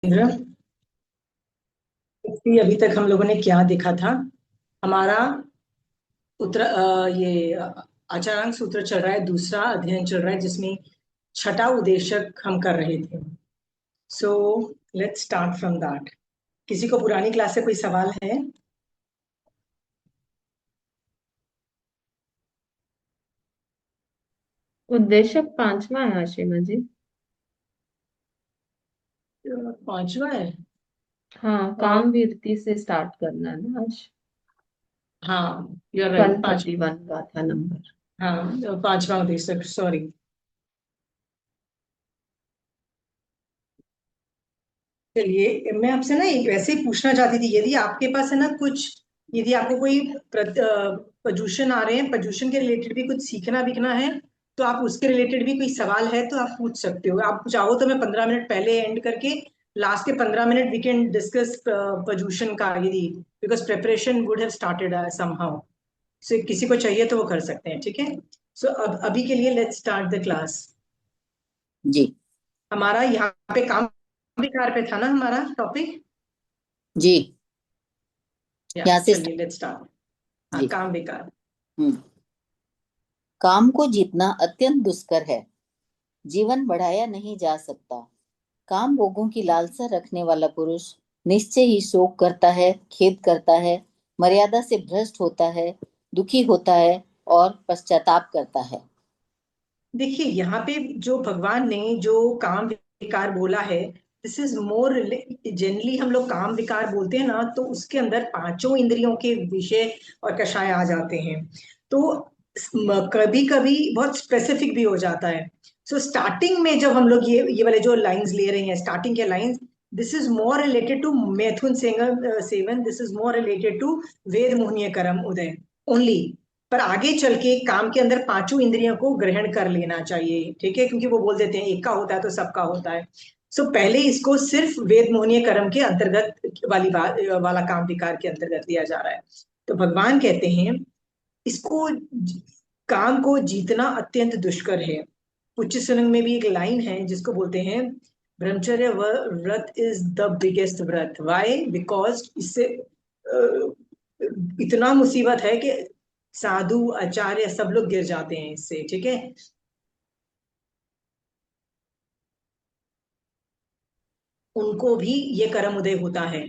इंद्र, अभी तक हम लोगों ने क्या देखा था? हमारा ये आचारांक सूत्र चल रहा है, दूसरा अध्ययन चल रहा है जिसमें छठा उद्देशक हम कर रहे थे। So let's start from that. किसी को पुरानी क्लास से कोई सवाल है? उद्देश्य पांचवा है आशीमा जी। पांचवा है। हाँ, और काम वीरती से स्टार्ट करना है ना आज। हाँ, यू आर राइट, 131 का था नंबर। हाँ, पांचवा उद्देशक, सॉरी। चलिए, मैं आपसे ना एक वैसे ही पूछना चाहती थी, यदि आपके पास है ना कुछ, यदि आपको कोई प्रदूषण आ रहे हैं, प्रदूषण के रिलेटेड भी कुछ सीखना विखना है, तो आप उसके रिलेटेड भी कोई सवाल है तो आप पूछ सकते हो। आप चाहो तो मैं 15 मिनट पहले एंड करके लास्ट के 15 मिनट वी कैन डिस्कस प्रदूषण का, यदि because preparation would have started somehow. So किसी को चाहिए तो वो कर सकते हैं, ठीक है। सो अब अभी के लिए लेट्स स्टार्ट द क्लास। जी। हमारा यहाँ पे काम विकार पे था ना हमारा टॉपिक। जी। या यहाँ से चलिए लेट्स स्टार्ट। हाँ, जी। काम विकार। हम्म। काम को जीतना अत्यंत दुष्कर है। जीवन बढ़ाया नहीं जा सकता। काम भोगों की लालसा रखने वाला पुरुष निश्चय ही शोक करता है, खेद करता है, मर्यादा से भ्रष्ट होता है, दुखी होता है और पश्चाताप करता है। देखिए यहाँ पे जो भगवान ने जो काम विकार बोला है, दिस इज मोर, जनरली हम लोग काम विकार बोलते हैं ना तो उसके अंदर पांचों इंद्रियों के विषय और कषाय आ जाते हैं। तो कभी कभी बहुत स्पेसिफिक भी हो जाता है। सो स्टार्टिंग में जब हम लोग ये वाले जो लाइंस ले रहे हैं, स्टार्टिंग के lines, this is more related to मैथुन सेवन, this is more related to वेद मोहनीय कर्म उदय ओनली। पर आगे चल के काम के अंदर पांचों इंद्रियों को ग्रहण कर लेना चाहिए, ठीक है, क्योंकि वो बोल देते हैं एक का होता है तो सबका होता है। सो पहले इसको सिर्फ वेद मोहनीय कर्म के अंतर्गत वाली बात वाला काम विकार के अंतर्गत लिया जा रहा है। तो भगवान कहते हैं इसको, काम को जीतना अत्यंत दुष्कर है। उच्च सुनंग में भी एक लाइन है जिसको बोलते हैं, ब्रह्मचर्य व्रत इज द बिगेस्ट व्रत। वाई? बिकॉज इससे इतना मुसीबत है कि साधु आचार्य सब लोग गिर जाते हैं इससे, ठीक है। उनको भी ये कर्म उदय होता है।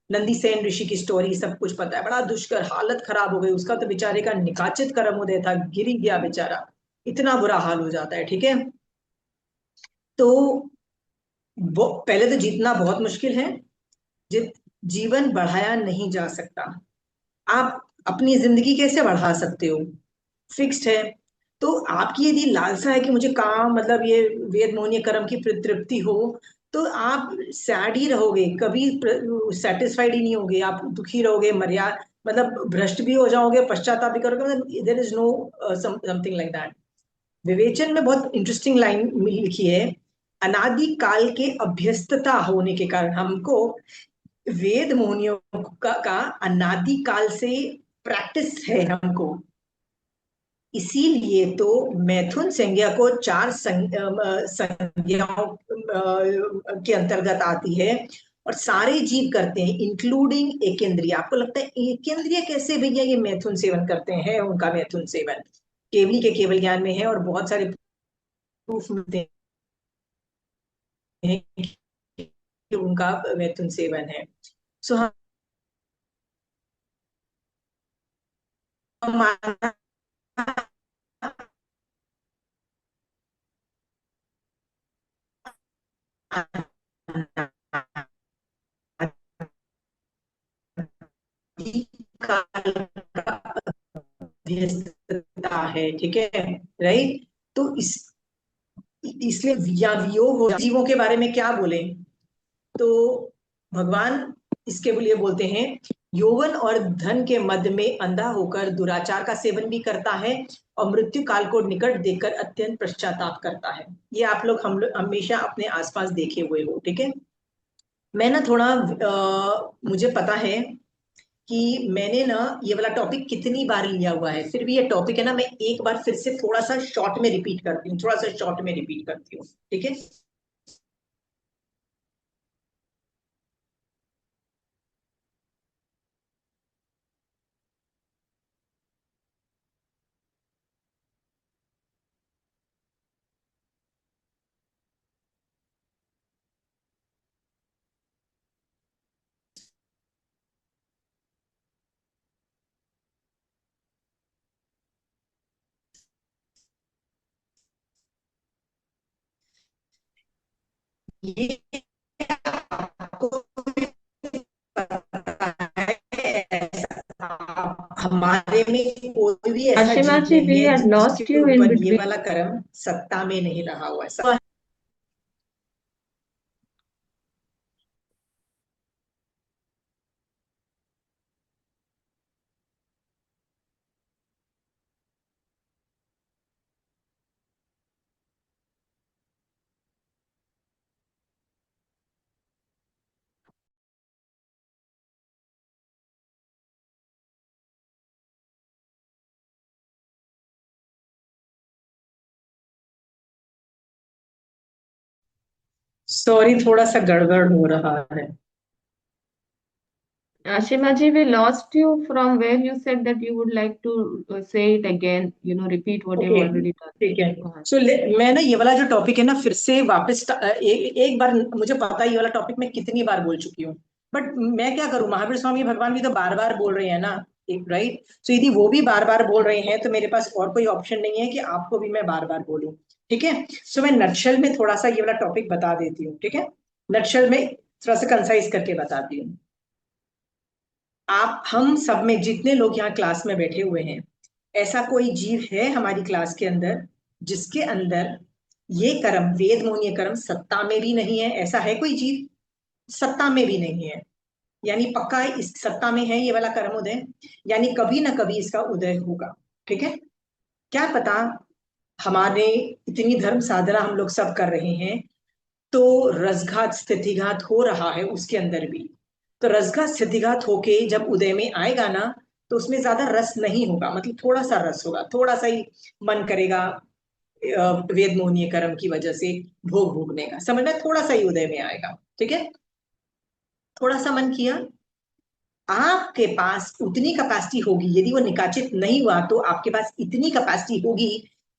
नंदी सेन ऋषि की स्टोरी सब कुछ पता है, बड़ा दुष्कर, हालत खराब हो गई उसका, तो बेचारे का निकाचित कर्म उदय था, गिर ही गया बेचारा, इतना बुरा हाल हो जाता है, ठीक है। तो वो पहले तो जीतना बहुत मुश्किल है। जित जीवन बढ़ाया नहीं जा सकता। आप अपनी जिंदगी कैसे बढ़ा सकते हो? फिक्स्ड है। तो आपकी यदि लालसा है कि मुझे काम, मतलब ये वेद मोहनीय कर्म की तृप्ति हो, तो आप सैड ही रहोगे, कभी सेटिस्फाइड ही नहीं होगे, आप दुखी रहोगे, मर्या मतलब भ्रष्ट भी हो जाओगे, पश्चाताप भी करोगे, मतलब there is no something like that. विवेचन में बहुत इंटरेस्टिंग लाइन लिखी है, अनादि काल के अभ्यस्तता होने के कारण हमको वेद मोहनियों का अनादि काल से प्रैक्टिस है हमको। इसीलिए तो मैथुन संज्ञा को चार संज्ञाओं के अंतर्गत आती है, और सारे जीव करते हैं इंक्लूडिंग एक इंद्रिय। आपको लगता है एक इंद्रिय कैसे भैया ये मैथुन सेवन करते हैं? उनका मैथुन सेवन केवली के केवल ज्ञान में है, और बहुत सारे प्रूफ मिलते हैं कि उनका मैथुन सेवन है। सो हमारा व्यस्तता है, ठीक है, राइट। तो इसलिए या वियोग हो जीवों के बारे में क्या बोले, तो भगवान इसके लिए बोलते हैं, यौवन और धन के मद में अंधा होकर दुराचार का सेवन भी करता है, और मृत्यु काल को निकट देखकर अत्यंत पश्चाताप करता है। ये आप लोग हम लोग हमेशा अपने आसपास देखे हुए हो, ठीक है। मैं ना थोड़ा मुझे पता है कि मैंने ना ये वाला टॉपिक कितनी बार लिया हुआ है, फिर भी ये टॉपिक है ना, मैं एक बार फिर से थोड़ा सा शॉर्ट में रिपीट करती हूँ, थोड़ा सा शॉर्ट में रिपीट करती हूँ, ठीक है। ये आपको भी पता है, हमारे में कोई भी ऐसा आशिमा जीव जी, नहीं वी है had जिसके lost you in ऊपर ये between. वाला कर्म सत्ता में नहीं रहा हुआ है। सब सॉरी, थोड़ा सा गड़बड़ हो रहा है। Ashima ji, we lost you from where you said that you would like to say it again, repeat what you've okay, already done. ठीक है। Go ahead. सो मैं ना ये वाला जो टॉपिक है ना फिर से वापस एक बार, मुझे पता है ये वाला टॉपिक मैं कितनी बार बोल चुकी हूँ, बट मैं क्या करूँ, महावीर स्वामी भगवान भी तो बार बार बोल रहे हैं ना, एक राइट। सो यदि वो भी बार बार बोल रहे हैं तो मेरे पास और कोई ऑप्शन नहीं है कि आपको भी मैं बार बार बोलूँ। ठीक है। सो मैं नटशल में थोड़ा सा ये वाला टॉपिक बता देती हूँ, ठीक है। नटशल में थोड़ा सा कंसाइज करके बताती हूँ। आप हम सब में जितने लोग यहाँ क्लास में बैठे हुए हैं, ऐसा कोई जीव है हमारी क्लास के अंदर जिसके अंदर ये कर्म, वेद मोहनीय कर्म सत्ता में भी नहीं है? ऐसा है कोई जीव? सत्ता में भी नहीं है, यानी पक्का इस सत्ता में है ये वाला कर्म उदय, यानी कभी ना कभी इसका उदय होगा। ठीक है। क्या पता, हमारे इतनी धर्म साधना हम लोग सब कर रहे हैं, तो रसघात स्थितिघात हो रहा है उसके अंदर भी। तो रसघात स्थितिघात होके जब उदय में आएगा ना, तो उसमें ज्यादा रस नहीं होगा, मतलब थोड़ा सा रस होगा, थोड़ा सा ही मन करेगा वेद मोहनीय कर्म की वजह से भोग भोगने का, समझ में, थोड़ा सा ही उदय में आएगा। ठीक है। थोड़ा सा मन किया, आपके पास उतनी कैपेसिटी होगी, यदि वो निकाचित नहीं हुआ तो आपके पास इतनी कैपेसिटी होगी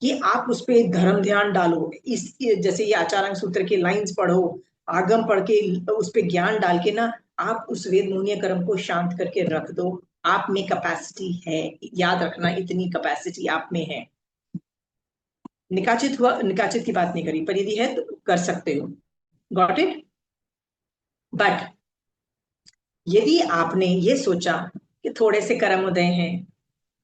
कि आप उस पर धर्म ध्यान डालो, इस जैसे ये आचार्य सूत्र के लाइंस पढ़ो, आगम पढ़ के उस पर ज्ञान डाल के ना आप उस वेद मोहनीय कर्म को शांत करके रख दो। आप में कैपेसिटी है, याद रखना, इतनी कैपेसिटी आप में है। निकाचित हुआ, निकाचित की बात नहीं करी, पर यदि है तो कर सकते हो। Got it. बट यदि आपने ये सोचा कि थोड़े से कर्म उदय हैं,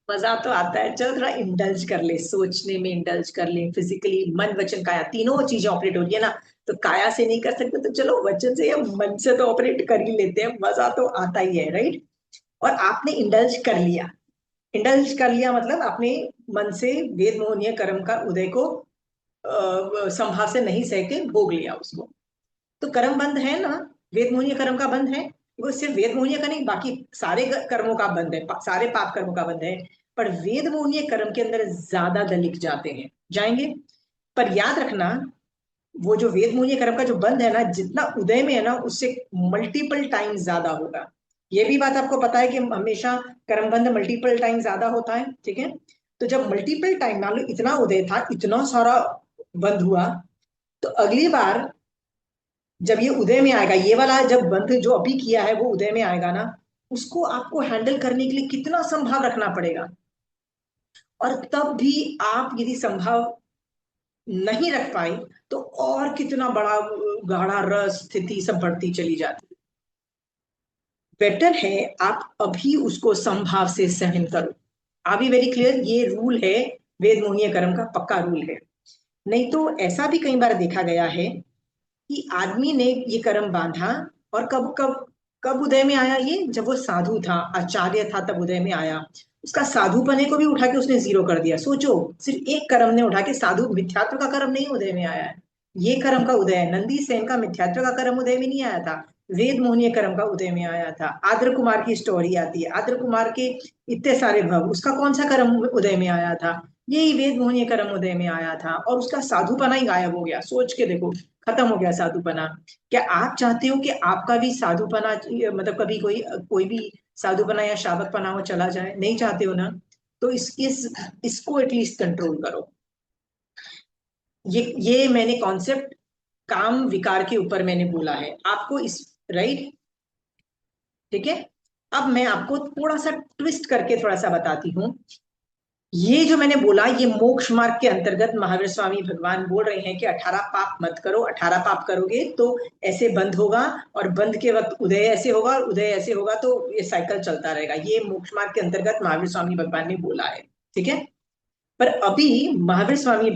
मजा तो आता है, चलो थोड़ा इंडल्ज कर ले, सोचने में इंडल्ज कर ले, फिजिकली मन वचन काया तीनों चीजें ऑपरेट हो रही है ना, तो काया से नहीं कर सकते तो चलो वचन से या मन से तो ऑपरेट कर ही लेते हैं, मजा तो आता ही है, राइट। और आपने इंडल्ज कर लिया, इंडल्ज कर लिया मतलब आपने मन से वेद मोहनीय कर्म का उदय को संभाव से नहीं सह के भोग लिया उसको, तो कर्म बंद है ना, वेद मोहनीय कर्म का बंद है। वो सिर्फ वेद मोहनीय का नहीं, बाकी सारे कर्मों का बंद है, सारे पाप कर्मों का बंद है, पर वेद मोहनीय कर्म के अंदर ज्यादा दलिक जाते हैं, जाएंगे। पर याद रखना, वो जो वेद मोहनीय कर्म का जो बंद है ना, जितना उदय में है ना उससे मल्टीपल टाइम ज्यादा होगा। ये भी बात आपको पता है कि हमेशा कर्म बंद मल्टीपल टाइम ज्यादा होता है। ठीक है। तो जब मल्टीपल टाइम, मान लो इतना उदय था, इतना सारा बंद हुआ, तो अगली बार जब ये उदय में आएगा, ये वाला जब बंध जो अभी किया है वो उदय में आएगा ना, उसको आपको हैंडल करने के लिए कितना संभाव रखना पड़ेगा। और तब भी आप यदि संभाव नहीं रख पाए तो और कितना बड़ा गाढ़ा रस स्थिति सब बढ़ती चली जाती है। बेटर है आप अभी उसको संभाव से सहन करो। अभी वेरी क्लियर, ये रूल है, वेद मोहनीय कर्म का पक्का रूल है। नहीं तो ऐसा भी कई बार देखा गया है कि आदमी ने ये कर्म बांधा, और कब कब कब उदय में आया ये, जब वो साधु था, आचार्य था, तब उदय में आया। उसका साधुपने को भी उठा के उसने जीरो कर दिया। सोचो, सिर्फ एक कर्म ने उठा के, साधु मिथ्यात्व का कर्म नहीं उदय में आया है, ये कर्म का उदय है। नंदी सेन का मिथ्यात्व का कर्म उदय में नहीं आया था, वेद मोहनीय कर्म का उदय में आया था। आद्र कुमार की स्टोरी आती है, आद्र कुमार के इतने सारे भव, उसका कौन सा कर्म उदय में आया था? यही वेद मोहनीय कर्म उदय में आया था, और उसका साधुपना ही गायब हो गया। सोच के देखो, खत्म हो गया साधुपना। क्या आप चाहते हो कि आपका भी साधुपना, मतलब कभी कोई कोई भी साधुपना या शाबकपना वो चला जाए? नहीं चाहते हो ना, तो इसको एटलीस्ट कंट्रोल करो। ये मैंने कॉन्सेप्ट काम विकार के ऊपर मैंने बोला है आपको, इस राइट। ठीक है। अब मैं आपको थोड़ा सा ट्विस्ट करके थोड़ा सा बताती हूँ ये जो मैंने बोला, ये मोक्ष मार्ग के अंतर्गत महावीर स्वामी भगवान बोल रहे हैं कि 18 पाप मत करो, 18 पाप करोगे तो ऐसे बंद होगा, और बंद के वक्त उदय ऐसे होगा, और उदय ऐसे होगा, तो ये साइकिल चलता रहेगा। ये मोक्ष मार्ग के अंतर्गत महावीर स्वामी भगवान ने बोला है, ठीक है। पर अभी महावीर स्वामी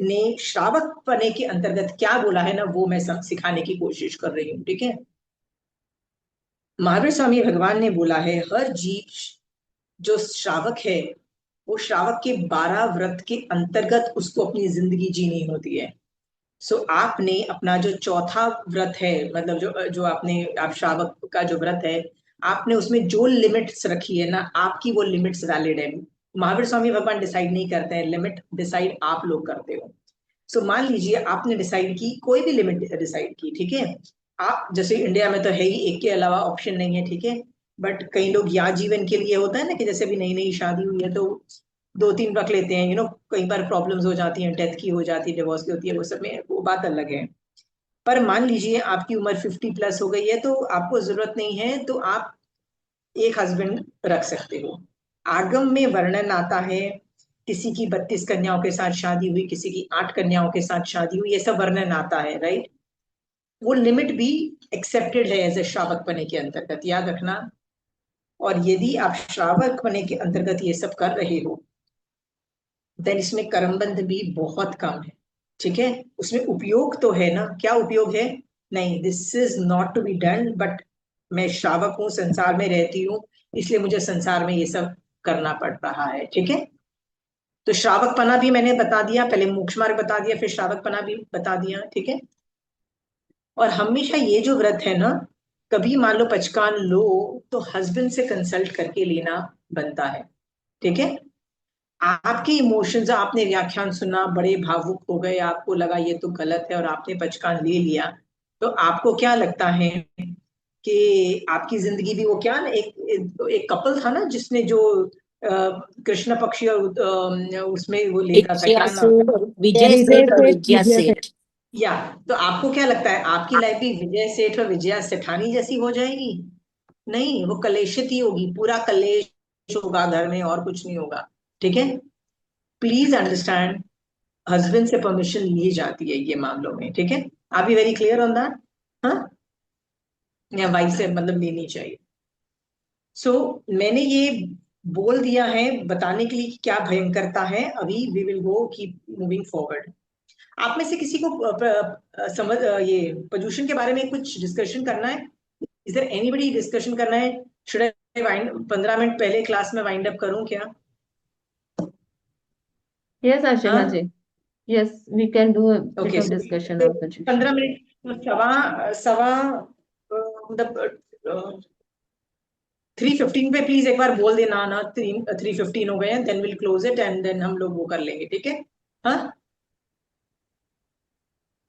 ने श्रावक पने के अंतर्गत क्या बोला है ना, वो मैं सिखाने की कोशिश कर रही हूँ, ठीक है। महावीर स्वामी भगवान ने बोला है, हर जीव जो श्रावक है, वो श्रावक के 12 व्रत के अंतर्गत उसको अपनी जिंदगी जीनी होती है। सो आपने अपना जो चौथा व्रत है, मतलब जो जो आप श्रावक का जो व्रत है, आपने उसमें जो लिमिट्स रखी है ना, आपकी वो लिमिट्स वैलिड है। महावीर स्वामी भगवान डिसाइड नहीं करते हैं, लिमिट डिसाइड आप लोग करते हो। सो मान लीजिए आपने डिसाइड की, कोई भी लिमिट डिसाइड की, ठीक है। आप जैसे इंडिया में तो है ही, एक के अलावा ऑप्शन नहीं है, ठीक है। बट कई लोग या जीवन के लिए होता है ना, कि जैसे भी नई नई शादी हुई है तो 2-3 रख लेते हैं, कई बार प्रॉब्लम्स हो जाती हैं, डेथ की हो जाती है, डिवोर्स की होती है, वो सब में वो बात अलग है। पर मान लीजिए आपकी उम्र 50+ हो गई है, तो आपको जरूरत नहीं है, तो आप एक हस्बैंड रख सकते हो। आगम में वर्णन आता है, किसी की 32 कन्याओं के साथ शादी हुई, किसी की 8 कन्याओं के साथ शादी हुई, ये सब वर्णन आता है, राइट। वो लिमिट भी एक्सेप्टेड है एज ए श्रावक पने के अंतर्गत, याद रखना। और यदि आप श्रावक पने के अंतर्गत ये सब कर रहे हो, देन इसमें कर्मबंध भी बहुत कम है, ठीक है। उसमें उपयोग तो है ना, क्या उपयोग है? नहीं, this is not to be done, but मैं श्रावक हूँ, संसार में रहती हूँ, इसलिए मुझे संसार में ये सब करना पड़ रहा है, ठीक है। तो श्रावक पना भी मैंने बता दिया, पहले मोक्ष मार्ग बता दिया, फिर श्रावक पना भी बता दिया, ठीक है। और हमेशा ये जो व्रत है ना, कभी मान लो पचकान लो, तो हस्बैंड से कंसल्ट करके लेना बनता है, ठीक है। आपके इमोशंस, आपने व्याख्यान सुना, बड़े भावुक हो गए, आपको लगा ये तो गलत है, और आपने पचकान ले लिया, तो आपको क्या लगता है कि आपकी जिंदगी भी वो क्या ना, एक कपल था ना जिसने जो कृष्ण पक्षी और उसमें वो लेता था, विजया क्या नाम? सेठ विजय विजय सेठ और सेठ, विजया विजय सेठ। सेठ। या तो आपको क्या लगता है, आपकी लाइफ भी विजय सेठ और विजया सेठानी जैसी हो जाएगी? नहीं, वो कलेशित ही होगी, पूरा कलेश होगा घर में, और कुछ नहीं होगा, ठीक है। प्लीज अंडरस्टैंड, हस्बैंड से परमिशन ली जाती है ये मामलों में, ठीक है। आप भी वेरी क्लियर ऑन दैट? हाँ, या वाइफ से मतलब लेनी चाहिए। सो मैंने ये बोल दिया है बताने के लिए कि क्या भयंकरता है। अभी we will go keep moving forward. आप में से किसी को समझ ये पोल्यूशन के बारे में कुछ डिस्कशन करना है? इज देयर एनीबडी डिस्कशन करना है? शुड आई वाइंड 15 मिनट पहले क्लास में वाइंड अप करूं क्या? Yes, Ashima हाँ, ji. Yes, we can do a bit okay. of so discussion of pollution. 15 minute, सवा सवा मतलब 3:15 पे प्लीज एक बार बोल देना ना, 3:15 हो गए हैं, then will close it, and then हम लोग वो कर लेंगे, ठीक है। हाँ,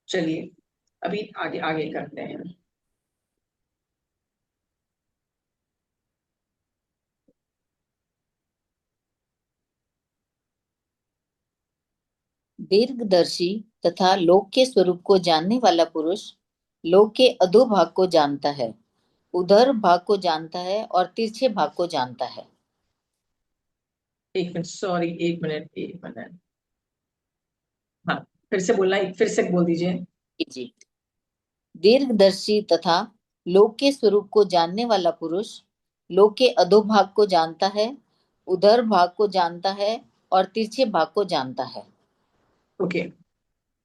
चलिए अभी आगे आगे करते हैं। दीर्घदर्शी तथा लोक के स्वरूप को जानने वाला पुरुष लोक के अधोभाग को जानता है, उधर भाग को जानता है और तिरछे भाग को जानता है। एक मिनट, सॉरी, एक मिनट, एक मिनट। हाँ, फिर से बोलना, फिर से बोल दीजिए। जी, दीर्घदर्शी तथा लोक के स्वरूप को जानने वाला पुरुष लोक के अधोभाग को जानता है, उधर भाग को जानता है और तिरछे भाग को जानता है। ओके,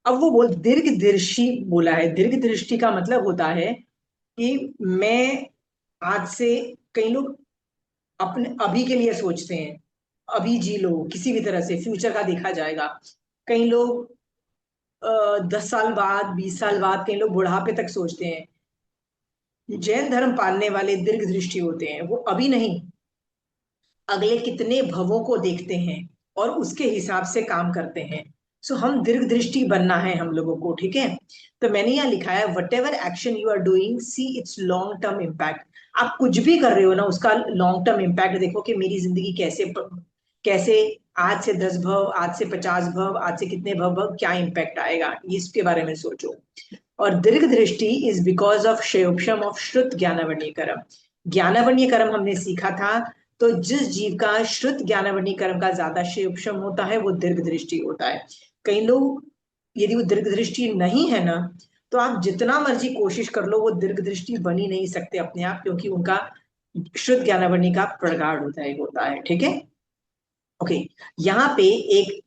अब वो बोल दीर्घदर्शी बोला है। दीर्घ दृष्टि का मतलब होता है कि मैं आज से, कई लोग अपने अभी के लिए सोचते हैं, अभी जी लो, किसी भी तरह से फ्यूचर का देखा जाएगा। कई लोग 10 साल बाद, 20 साल बाद, कई लोग बुढ़ापे तक सोचते हैं। जैन धर्म पालने वाले दीर्घ दृष्टि होते हैं, वो अभी नहीं, अगले कितने भवों को देखते हैं और उसके हिसाब से काम करते हैं। सो हम दीर्घ दृष्टि बनना है हम लोगों को, ठीक है। तो मैंने यहाँ लिखा है, whatever action you are doing, see its long term impact. आप कुछ भी कर रहे हो ना, उसका लॉन्ग टर्म इम्पैक्ट देखो कि मेरी जिंदगी कैसे कैसे आज से 10 भव, आज से 50 भव, आज से कितने भव क्या इम्पैक्ट आएगा, इसके बारे में सोचो। और दीर्घ दृष्टि इज बिकॉज ऑफ क्षयोक्षम ऑफ श्रुत ज्ञानावण्य कर्म। ज्ञानावण्य कर्म हमने सीखा था, तो जिस जीव का श्रुत ज्ञानावरणी कर्म का ज्यादा क्षेम होता है वो दीर्घ दृष्टि होता है। कई लोग, यदि वो दीर्घ दृष्टि नहीं है ना, तो आप जितना मर्जी कोशिश कर लो वो दीर्घ दृष्टि बन ही नहीं सकते अपने आप, क्योंकि उनका शुद्ध ज्ञानावरणी का प्रगाढ़ होता है। ठीक है, ओके। यहाँ पे एक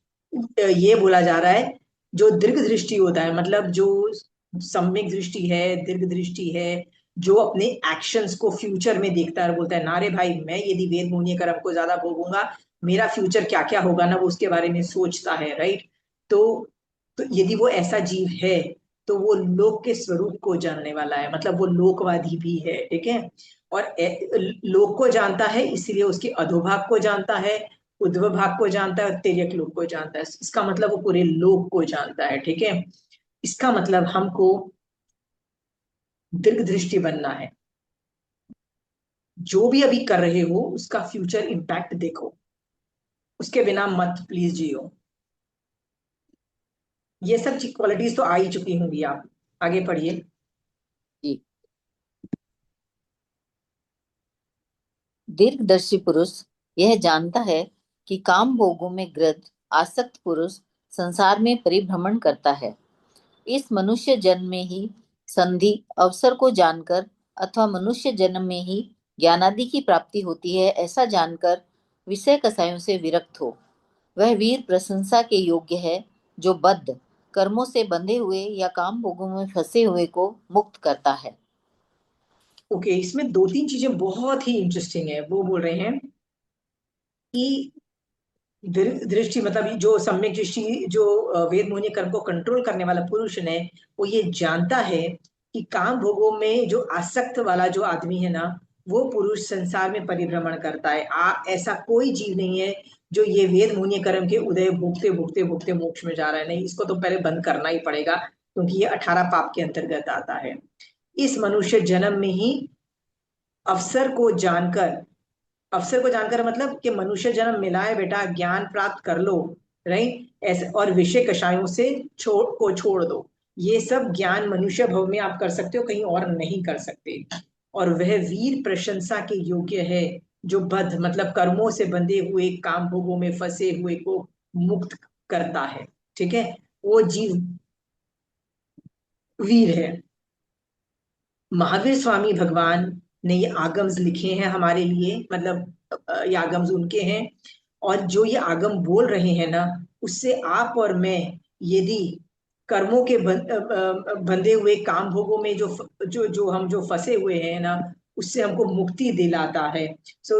ये बोला जा रहा है, जो दीर्घ दृष्टि होता है, मतलब जो सम्यक दृष्टि है, दीर्घ दृष्टि है, जो अपने एक्शंस को फ्यूचर में देखता है और बोलता है ना रे भाई, मैं यदि वेद मुनि कर्म को ज्यादा भोगूंगा, मेरा फ्यूचर क्या क्या होगा ना, वो उसके बारे में सोचता है, राइट। तो तो यदि वो ऐसा जीव है, तो वो लोक के स्वरूप को जानने वाला है, मतलब वो लोकवादी भी है, ठीक है। और लोक को जानता है, इसीलिए उसके अधोभाग को जानता है, उद्भव भाग को जानता है और तिर्यक लोक को जानता है। इसका मतलब वो पूरे लोक को जानता है, ठीक है। इसका मतलब हमको दीर्घ दृष्टि बनना है। जो भी अभी कर रहे हो उसका फ्यूचर इम्पैक्ट देखो, उसके बिना मत प्लीज जियो। ये सब क्वालिटीज तो आ ही चुकी होंगी, आप आगे पढ़िए। जी। दीर्घदर्शी पुरुष यह जानता है कि काम भोगों में ग्रद्ध आसक्त पुरुष संसार में परिभ्रमण करता है। इस मनुष्य जन्म में ही संधि अवसर को जानकर अथवा मनुष्य जन्म में ही ज्ञानादि की प्राप्ति होती है, ऐसा जानकर विषय कसायों से विरक्त हो वह वीर प्रशंसा के योग्य है, जो बद्ध कर्मों से बंधे हुए या काम भोगों में फंसे हुए को मुक्त करता है। ओके, इसमें दो तीन चीजें बहुत ही इंटरेस्टिंग है। वो बोल रहे हैं कि दृष्टि मतलब जो सम्यक दृष्टि, जो वेद मोहिनी कर्म को कंट्रोल करने वाला पुरुष ने, वो ये जानता है कि काम भोगों में जो आसक्त वाला जो आदमी है ना, वो पुरुष संसार में परिभ्रमण करता है। ऐसा कोई जीव नहीं है जो ये वेद मोहिनी कर्म के उदय भोगते भोगते भोगते मोक्ष में जा रहा है। नहीं, इसको तो पहले बंद करना ही पड़ेगा, क्योंकि ये 18 पाप के अंतर्गत आता है। इस मनुष्य जन्म में ही अवसर को जानकर, अवसर को जानकर मतलब कि मनुष्य जन्म मिला है बेटा, ज्ञान प्राप्त कर लो, राइट। ऐसे और विषय कषायों से छोड़ दो। ये सब ज्ञान मनुष्य भव में आप कर सकते हो, कहीं और नहीं कर सकते। और वह वीर प्रशंसा के योग्य है, जो बद्ध मतलब कर्मों से बंधे हुए काम भोगों में फंसे हुए को मुक्त करता है, ठीक है। वो जीव वीर है। महावीर स्वामी भगवान ने ये आगम्स लिखे हैं हमारे लिए, मतलब ये आगम्स उनके हैं। और जो ये आगम बोल रहे हैं ना, उससे आप और मैं यदि कर्मों के बंधे हुए काम भोगों में जो हम जो फंसे हुए हैं ना, उससे हमको मुक्ति दिलाता है। सो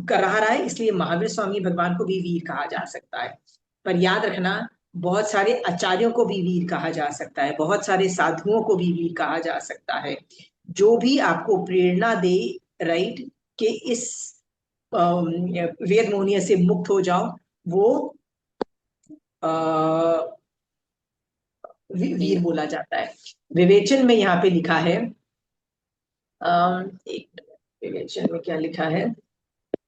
कर रहा है, इसलिए महावीर स्वामी भगवान को भी वीर कहा जा सकता है। पर याद रखना, बहुत सारे आचार्यों को भी वीर कहा जा सकता है, बहुत सारे साधुओं को भी वीर कहा जा सकता है। जो भी आपको प्रेरणा दे, राइट, कि इस वेद मोहनिय से मुक्त हो जाओ, वो वीर वीर। बोला जाता है। विवेचन में यहाँ पे लिखा है, एक विवेचन में क्या लिखा है,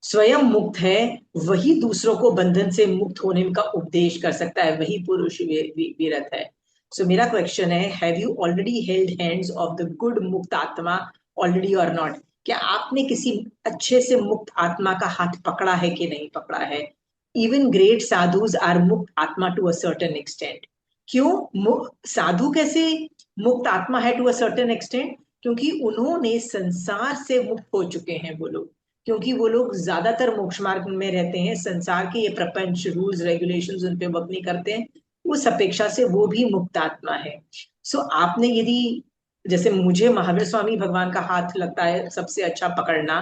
स्वयं मुक्त है वही दूसरों को बंधन से मुक्त होने का उपदेश कर सकता है, वही पुरुष वीरत है। सो मेरा क्वेश्चन है, have you already held hands of the good मुक्त आत्मा ऑलरेडी और नॉट? क्या आपने किसी अच्छे से मुक्त आत्मा का हाथ पकड़ा है कि नहीं पकड़ा है? इवन ग्रेट साधुज आर मुक्त आत्मा टू अ सर्टेन एक्सटेंट। क्यों? साधु कैसे मुक्त आत्मा है टू अ सर्टेन एक्सटेंट? क्योंकि उन्होंने संसार से मुक्त हो चुके हैं वो लोग, क्योंकि वो लोग ज्यादातर मोक्ष मार्ग में रहते हैं, संसार के ये प्रपंच रूल्स रेगुलेशंस उन पे वर्क नहीं करते हैं, उस अपेक्षा से वो भी मुक्त आत्मा है। सो आपने यदि, जैसे मुझे महावीर स्वामी भगवान का हाथ लगता है सबसे अच्छा पकड़ना,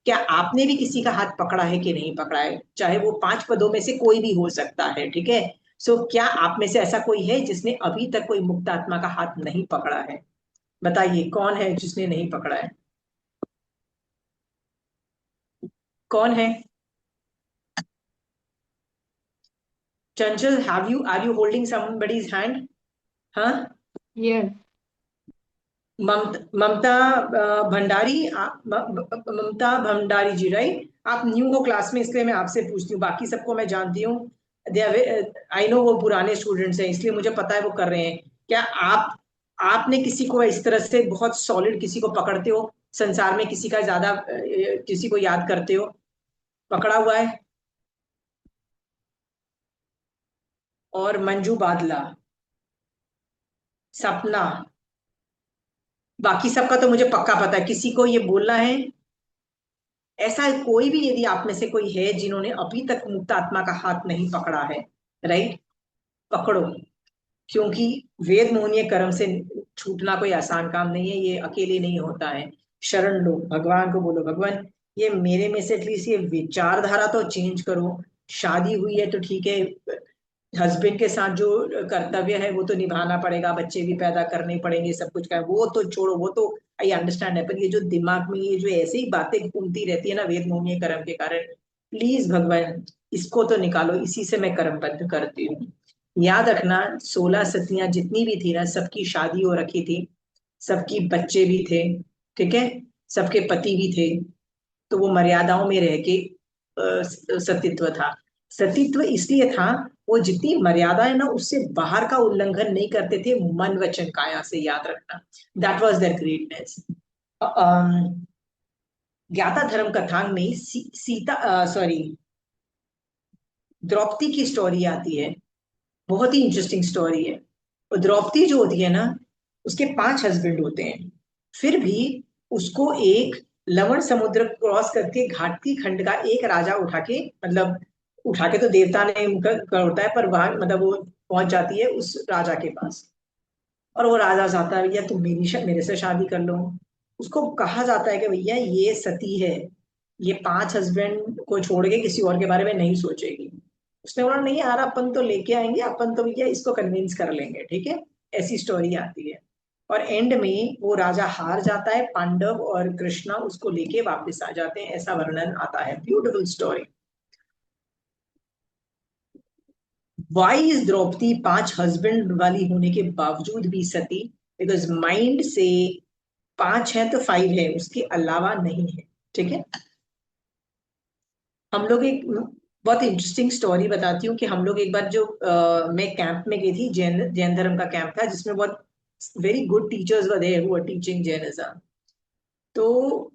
क्या आपने भी किसी का हाथ पकड़ा है कि नहीं पकड़ा है? चाहे वो 5 पदों में से कोई भी हो सकता है, ठीक है। सो क्या आप में से ऐसा कोई है जिसने अभी तक कोई मुक्त आत्मा का हाथ नहीं पकड़ा है? बताइए कौन है जिसने नहीं पकड़ा है? कौन है? Chanchal, have you, are you holding somebody's hand? हाँ। Yes. ममता भंडारी, ममता भंडारी जी, राइट। आप न्यू हो क्लास में, इसलिए मैं आपसे पूछती हूँ, बाकी सबको मैं जानती हूँ, आई नो वो पुराने स्टूडेंट्स हैं, इसलिए मुझे पता है वो कर रहे हैं। क्या आपने किसी को इस तरह से बहुत सॉलिड किसी को पकड़ते हो? संसार में किसी का ज्यादा किसी को याद करते हो? पकड़ा हुआ है। और मंजू बादला, सपना, बाकी सबका तो मुझे पक्का पता है। किसी को ये बोलना है ऐसा कोई भी, यदि आप में से कोई है जिन्होंने अभी तक मुक्त आत्मा का हाथ नहीं पकड़ा है, राइट, पकड़ो। क्योंकि वेद मोहनीय कर्म से छूटना कोई आसान काम नहीं है, ये अकेले नहीं होता है। शरण लो, भगवान को बोलो, भगवान ये मेरे में से एटलीस्ट ये विचारधारा तो चेंज करो। शादी हुई है तो ठीक है, हस्बैंड के साथ जो कर्तव्य है वो तो निभाना पड़ेगा, बच्चे भी पैदा करने पड़ेंगे, सब कुछ का वो तो छोड़ो, वो तो आई अंडरस्टैंड है। पर ये जो दिमाग में ये जो ऐसे ही बातें घूमती रहती है ना वेद मोहनीय कर्म के कारण, प्लीज भगवान इसको तो निकालो, इसी से मैं कर्मबद्ध करती हूँ। याद रखना, 16 सतियां जितनी भी थी ना, सबकी शादी हो रखी थी, सबकी बच्चे भी थे, ठीक है, सबके पति भी थे। तो वो मर्यादाओं में रह के सतीत्व था। सतीत्व इसलिए था, वो जितनी मर्यादा है ना उससे बाहर का उल्लंघन नहीं करते थे, मन वचन काया से, याद रखना। That was their greatness. Gyata Dharma कथांग में सीता, सॉरी, द्रौपदी की स्टोरी आती है, बहुत ही इंटरेस्टिंग स्टोरी है। और द्रौपदी जो होती है ना, उसके 5 हस्बैंड होते हैं, फिर भी उसको एक लवण समुद्र क्रॉस करके घाटी खंड का एक राजा उठा के, मतलब उठा के तो देवता ने उनका कर होता है, पर वहां मतलब वो पहुंच जाती है उस राजा के पास। और वो राजा चाहता है भैया तुम मेरे से शादी कर लो। उसको कहा जाता है कि भैया ये सती है, ये 5 हस्बैंड को छोड़ के किसी और के बारे में नहीं सोचेगी। उसने बोला नहीं यार, अपन तो लेके आएंगे, अपन तो भैया इसको कन्विंस कर लेंगे, ठीक है। ऐसी स्टोरी आती है। और एंड में वो राजा हार जाता है, पांडव और कृष्णा उसको लेके वापस आ जाते हैं, ऐसा वर्णन आता है। Beautiful story. Why is Draupadi 5 husband वाली होने के बावजूद भी सती? बिकॉज माइंड से 5 है तो 5 है, उसके अलावा नहीं है, ठीक है। हम लोग एक बहुत इंटरेस्टिंग स्टोरी बताती हूँ कि हम लोग एक बार जो मैं कैंप में गई थी, जैन जैन धर्म का कैंप था, जिसमें बहुत very good teachers were there who are teaching Jainism. तो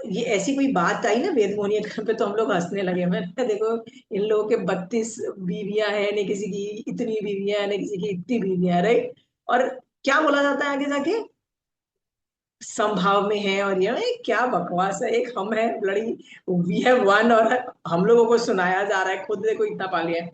ये ऐसी कोई बात आई ना वेद मोहनीयत पे, तो हम लोग हंसने लगे। मैंने कहा देखो, इन लोगों के 32 बीवियां हैं, न किसी की इतनी बीवियां हैं, न किसी की इतनी बीवियां, राइट। और क्या बोला जाता है आगे जाके? संभाव में है। और ये क्या बकवास है, एक हम है लड़ी, वी हैव वन, और हम लोगों को सुनाया जा रहा है, खुद देखो इतना पा लिया है।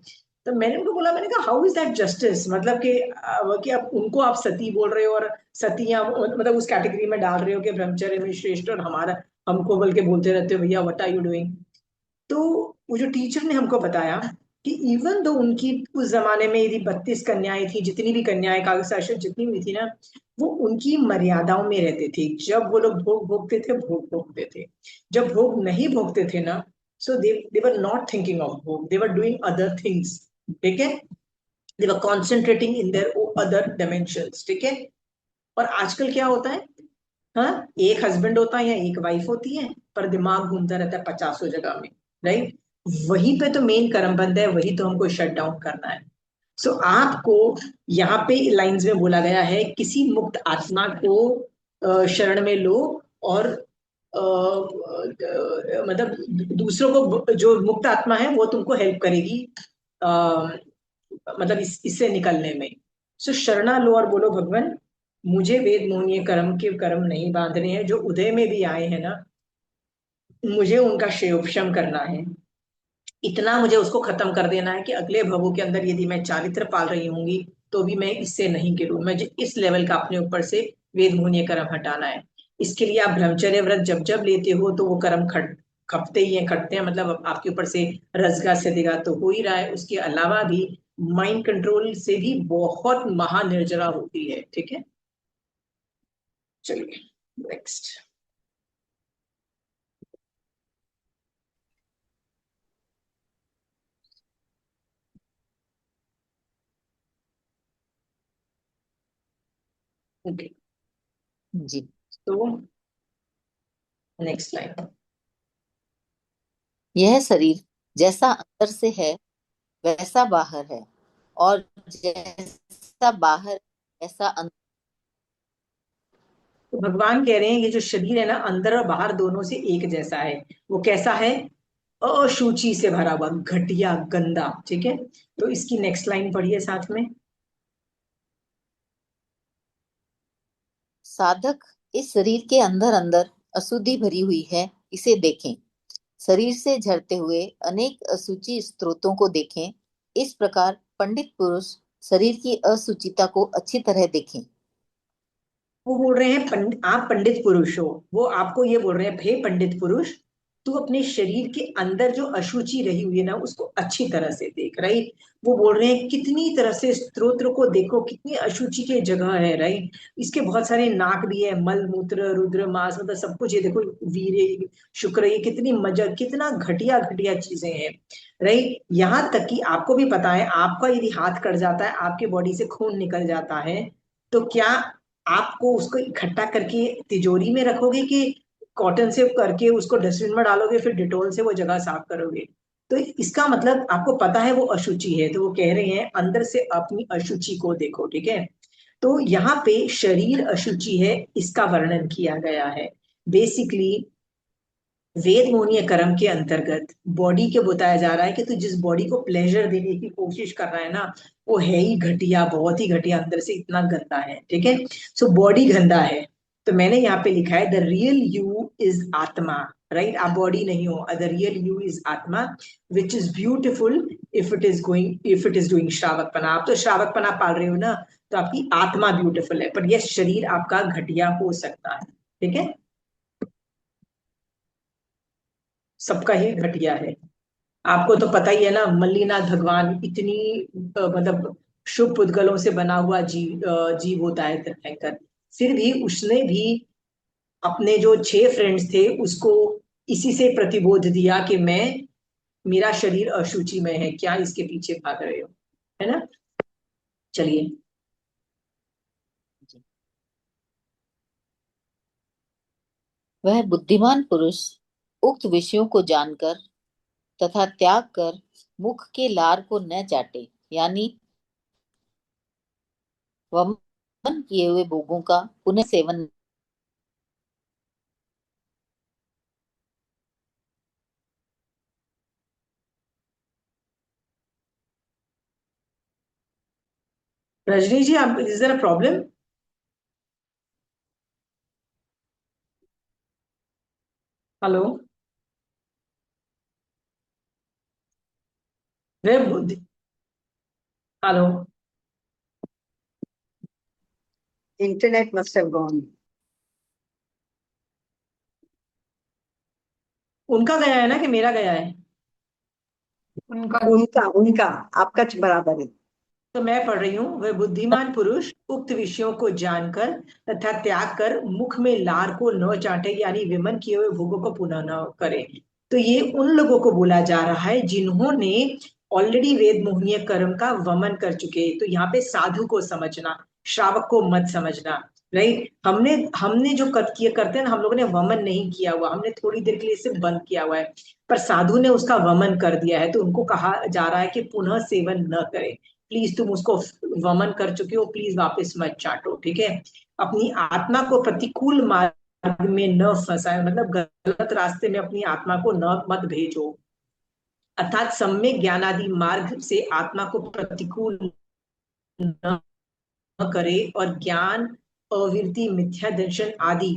तो मैंने उनको बोला, मैंने कहा हाउ इज दैट जस्टिस, मतलब कि आप उनको आप सती बोल रहे हो, और सतियां मतलब उस कैटेगरी में डाल रहे हो कि ब्रह्मचर्य में श्रेष्ठ, और हमारा हमको बल्कि बोलते रहते हो भैया व्हाट आर यू डूइंग। तो वो जो टीचर ने हमको बताया कि इवन दो उनकी उस जमाने में यदि 32 कन्याएं थी, जितनी भी कन्याएं कालशासन जितनी भी थी ना, वो उनकी मर्यादाओं में रहते थे। जब वो लोग भोग भोगते थे, भोग भोगते थे। जब भोग नहीं भोगते थे ना, so they were not thinking of भोग, they were doing other things, ठीक है। They were concentrating in their other dimensions, ठीक है। और आजकल क्या होता है, हाँ, एक हस्बैंड होता है या एक वाइफ होती है, पर दिमाग घूमता रहता है 50 जगह में, राइट। वहीं पे तो मेन कर्म बंद है, वही तो हमको शट डाउन करना है। सो आपको यहाँ पे लाइंस में बोला गया है, किसी मुक्त आत्मा को शरण में लो, और मतलब दूसरों को, जो मुक्त आत्मा है वो तुमको हेल्प करेगी, मतलब इससे निकलने में। सो शरणा लो और बोलो भगवान, मुझे वेद मोहनीय कर्म के कर्म नहीं बांधने हैं, जो उदय में भी आए हैं ना, मुझे उनका क्षयोपशम करना है। इतना मुझे उसको खत्म कर देना है कि अगले भवों के अंदर यदि मैं चारित्र पाल रही होंगी, तो भी मैं इससे नहीं गिरूं। मुझे इस लेवल का अपने ऊपर से वेद मोहनीय कर्म हटाना है। इसके लिए आप ब्रह्मचर्य व्रत जब जब लेते हो तो वो कर्म खपते ही हैं, खटते हैं, मतलब आपके ऊपर से रजगा सदेगा तो हो ही रहा है। उसके अलावा भी माइंड कंट्रोल से भी बहुत महानिर्जरा होती है, ठीक है। चलिए नेक्स्ट। ओके, जी। तो नेक्स्ट लाइन। यह शरीर जैसा अंदर से है वैसा बाहर है, और जैसा बाहर ऐसा अंदर। तो भगवान कह रहे हैं ये जो शरीर है ना, अंदर और बाहर दोनों से एक जैसा है। वो कैसा है? अशुचि से भरा हुआ, घटिया, गंदा। ठीक है, तो इसकी नेक्स्ट लाइन पढ़िए साथ में। साधक इस शरीर के अंदर अंदर अशुद्धि भरी हुई है, इसे देखें। शरीर से झरते हुए अनेक अशुचि स्रोतों को देखें। इस प्रकार पंडित पुरुष शरीर की अशुचिता को अच्छी तरह देखें। वो बोल रहे हैं आप पंडित पुरुष हो। वो आपको ये बोल रहे हैं, हे पंडित पुरुष, तू अपने शरीर के अंदर जो अशुचि रही हुई है ना, उसको अच्छी तरह से देख। राइट, वो बोल रहे हैं कितनी तरह से स्तोत्र को देखो, कितनी अशुचि की जगह है। राइट, इसके बहुत सारे नाक भी है, मल मूत्र रुद्र मास, मतलब सब कुछ। ये देखो, वीर्य शुक्र, ये कितनी मजा, कितना घटिया घटिया चीजें हैं। राइट, यहाँ तक कि आपको भी पता है, आपका यदि हाथ कट जाता है, आपके बॉडी से खून निकल जाता है, तो क्या आपको उसको इकट्ठा करके तिजोरी में रखोगे, कि कॉटन से करके उसको डस्टबिन में डालोगे, फिर डिटोल से वो जगह साफ करोगे? तो इसका मतलब आपको पता है वो अशुचि है। तो वो कह रहे हैं अंदर से अपनी अशुचि को देखो। ठीक है, तो यहाँ पे शरीर अशुचि है, इसका वर्णन किया गया है। बेसिकली वेद मोहनीय कर्म के अंतर्गत बॉडी के बताया जा रहा है कि तू जिस बॉडी को प्लेजर देने की कोशिश कर रहा है ना, वो है ही घटिया, बहुत ही घटिया, अंदर से इतना गंदा है। ठीक है, सो बॉडी गंदा है। तो मैंने यहाँ पे लिखा है द रियल यू इज आत्मा। राइट, आप बॉडी नहीं हो, द रियल यू इज आत्मा, which is beautiful if it is doing श्रावकपना। आप तो श्रावकपना पाल रहे हो ना, तो आपकी आत्मा ब्यूटिफुल है, पर यह शरीर आपका घटिया हो सकता है। ठीक है, सबका ही घटिया है। आपको तो पता ही है ना, मल्लीनाथ भगवान इतनी मतलब शुभ पुद्गलों से बना हुआ जीव होता है तीर्थंकर। फिर भी उसने भी अपने जो 6 फ्रेंड्स थे उसको इसी से प्रतिबोध दिया कि मैं, मेरा शरीर अशुचि में है, क्या इसके पीछे भाग रहे हो? है ना? चलिए। वह बुद्धिमान पुरुष उक्त विषयों को जानकर तथा त्याग कर मुख के लार को न चाटे, यानी वमन किए हुए भोगों का पुनः सेवन। रजनी जी, आप, is there a problem? Hello? वे बुद्धि, hello? Internet must have gone. उनका गया है ना कि मेरा गया है? उनका। उनका उनका आपका बराबर है। तो मैं पढ़ रही हूँ, वह बुद्धिमान पुरुष उक्त विषयों को जानकर तथा त्याग कर मुख में लार को न चाटे, यानी विमन किए हुए भोगों को पुनः न करे। तो ये उन लोगों को बोला जा रहा है जिन्होंने ऑलरेडी वेद मोहनीय कर्म का वमन कर चुके हैं। तो यहाँ पे साधु को समझना, श्रावक को मत समझना। राइट, हमने हमने जो करते हैं ना, हम लोगों ने वमन नहीं किया हुआ, हमने थोड़ी देर के लिए सिर्फ बंद किया हुआ है, पर साधु ने उसका वमन कर दिया है। तो उनको कहा जा रहा है कि पुनः सेवन न करें। प्लीज, तुम उसको वमन कर चुके हो, प्लीज वापस मत चाटो। ठीक है, अपनी आत्मा को प्रतिकूल मार्ग में न फंसाए, मतलब गलत रास्ते में अपनी आत्मा को न मत भेजो। अर्थात सम्यक ज्ञानादि मार्ग से आत्मा को प्रतिकूल न करे, और ज्ञान, अविरति, मिथ्या दर्शन आदि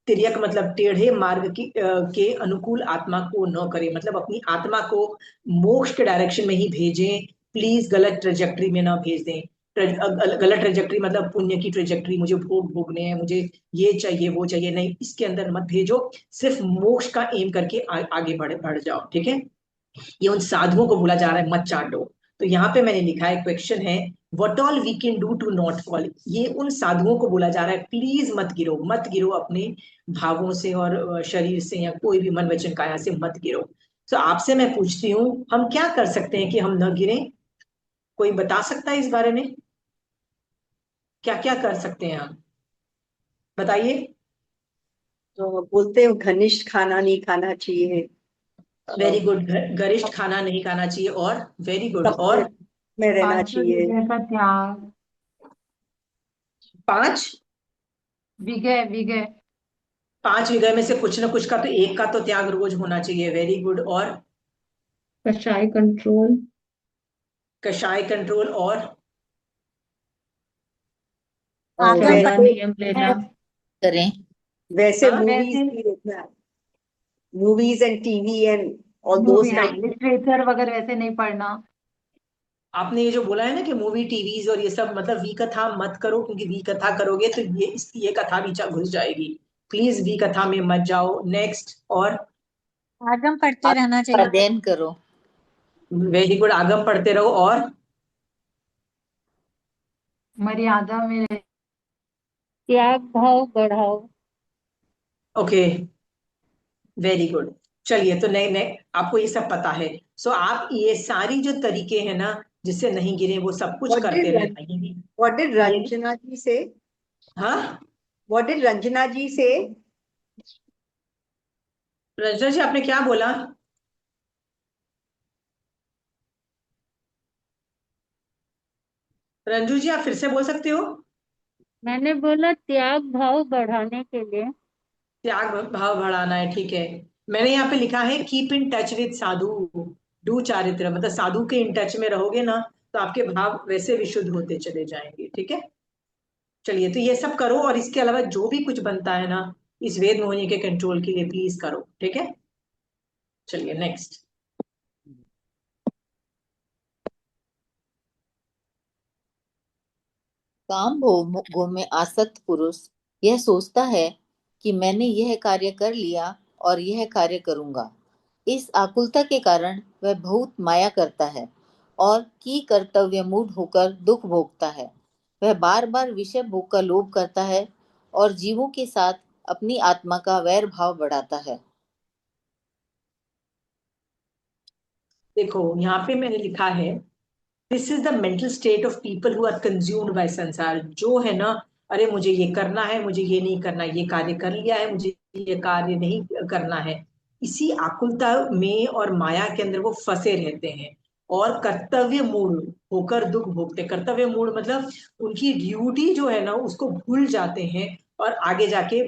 तिर्यक मतलब टेढ़े मार्ग के अनुकूल आत्मा को न करे, मतलब अपनी आत्मा को मोक्ष के डायरेक्शन में ही भेजें। प्लीज गलत ट्रेजेक्टरी में ना भेज दें। गलत ट्रेजेक्टरी मतलब पुण्य की ट्रेजेक्टरी, मुझे भोग भोगने हैं, मुझे ये चाहिए वो चाहिए, नहीं, इसके अंदर मत भेजो। सिर्फ मोक्ष का एम करके आगे बढ़ जाओ। ठीक है, ये उन साधुओं को बोला जा रहा है, मत चाटो। तो यहाँ पे मैंने लिखा है, क्वेश्चन है, what all we can do to not fall. ये उन साधुओं को बोला जा रहा है, प्लीज मत गिरो, मत गिरो अपने भावों से और शरीर से, या कोई भी मन वचन काया से मत गिरो। तो आपसे मैं पूछती हूँ, हम क्या कर सकते हैं कि हम न गिरें? कोई बता सकता है इस बारे में? क्या क्या कर सकते हैं हम? बताइए। तो बोलते हैं घनिष्ठ खाना नहीं खाना चाहिए। वेरी गुड, गरिष्ठ खाना नहीं खाना चाहिए, और वेरी गुड, सत्य और में रहना पांचों चाहिए। विषय का त्याग। 5, विजय विजय। 5 विषय में से कुछ ना कुछ का तो एक का तो त्याग रोज होना चाहिए। Very good. और कषाय कंट्रोल। कषाय कंट्रोल। और आगम क्षमा वैसे नियम लेना। करें। वैसे हाँ, मूवीज वैसे भी देखना, movies and TV and all movie, those हाँ, काइंड। लिटरेचर वगैरह वैसे नहीं पढ़ना। आपने ये जो बोला है ना कि मूवी टीवीज और ये सब, मतलब वी कथा मत करो, क्योंकि वी कथा करोगे तो ये कथा भी घुस जाएगी। प्लीज वी कथा में मत जाओ। नेक्स्ट। और आगम पढ़ते आत्मा रहना का चाहिए। अध्ययन करो। वेरी गुड, आगम पढ़ते रहो। और मर्यादा में त्याग भाव बढ़ाओ। Okay, very good. चलिए, तो नए नए आपको ये सब पता है। सो आप ये सारी जो तरीके हैं ना जिससे नहीं गिरे, वो सब कुछ व्हाट करते डिड रहना। ये भी व्हाट डिड ये रंजना जी से? हाँ, व्हाट डिड रंजना जी से? रजत जी आपने क्या बोला? रंजू जी, आप फिर से बोल सकते हो? मैंने बोला त्याग भाव बढ़ाने के लिए। त्याग भाव बढ़ाना है, ठीक है। मैंने यहाँ पे लिखा है keep in touch with Sadhu, do चारित्र, मतलब साधु के इन टच में रहोगे ना तो आपके भाव वैसे विशुद्ध होते चले जाएंगे। ठीक है, चलिए, तो ये सब करो और इसके अलावा जो भी कुछ बनता है ना इस वेद मोहिनी के कंट्रोल के लिए प्लीज करो। ठीक है, चलिए नेक्स्ट। काम भोग में आसक्त पुरुष यह सोचता है कि मैंने यह कार्य कर लिया और यह कार्य करूंगा। इस आकुलता के कारण वह बहुत माया करता है और की कर्तव्य मूढ़ होकर दुख भोगता है। वह बार बार विषय भोग का लोभ करता है और जीवों के साथ अपनी आत्मा का वैर भाव बढ़ाता है। देखो यहाँ पे मैंने लिखा है this is the mental state of people who are consumed by sansar. जो है ना, अरे मुझे ये करना है, मुझे ये नहीं करना, ये कार्य कर लिया है, मुझे ये कार्य नहीं करना है। इसी आकुलता में और माया के अंदर वो फंसे रहते हैं और कर्तव्य मूढ़ होकर दुख भोगते। कर्तव्य मूढ़ मतलब उनकी ड्यूटी जो है ना उसको भूल जाते हैं और आगे जाके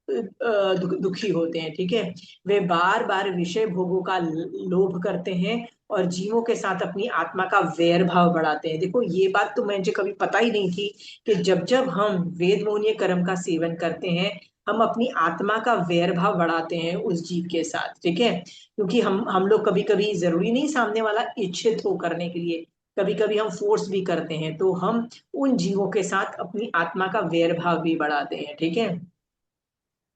दुखी होते हैं। ठीक है, वे बार बार विषय भोगों का लोभ करते हैं और जीवों के साथ अपनी आत्मा का वैर भाव बढ़ाते हैं। देखो, ये बात तो मुझे कभी पता ही नहीं थी कि जब जब हम वेद मोहनीय कर्म का सेवन करते हैं हम अपनी आत्मा का वैर भाव बढ़ाते हैं उस जीव के साथ। ठीक है, क्योंकि हम लोग कभी कभी, जरूरी नहीं सामने वाला इच्छित हो करने के लिए, कभी कभी हम फोर्स भी करते हैं, तो हम उन जीवों के साथ अपनी आत्मा का वैर भाव भी बढ़ाते हैं। ठीक है,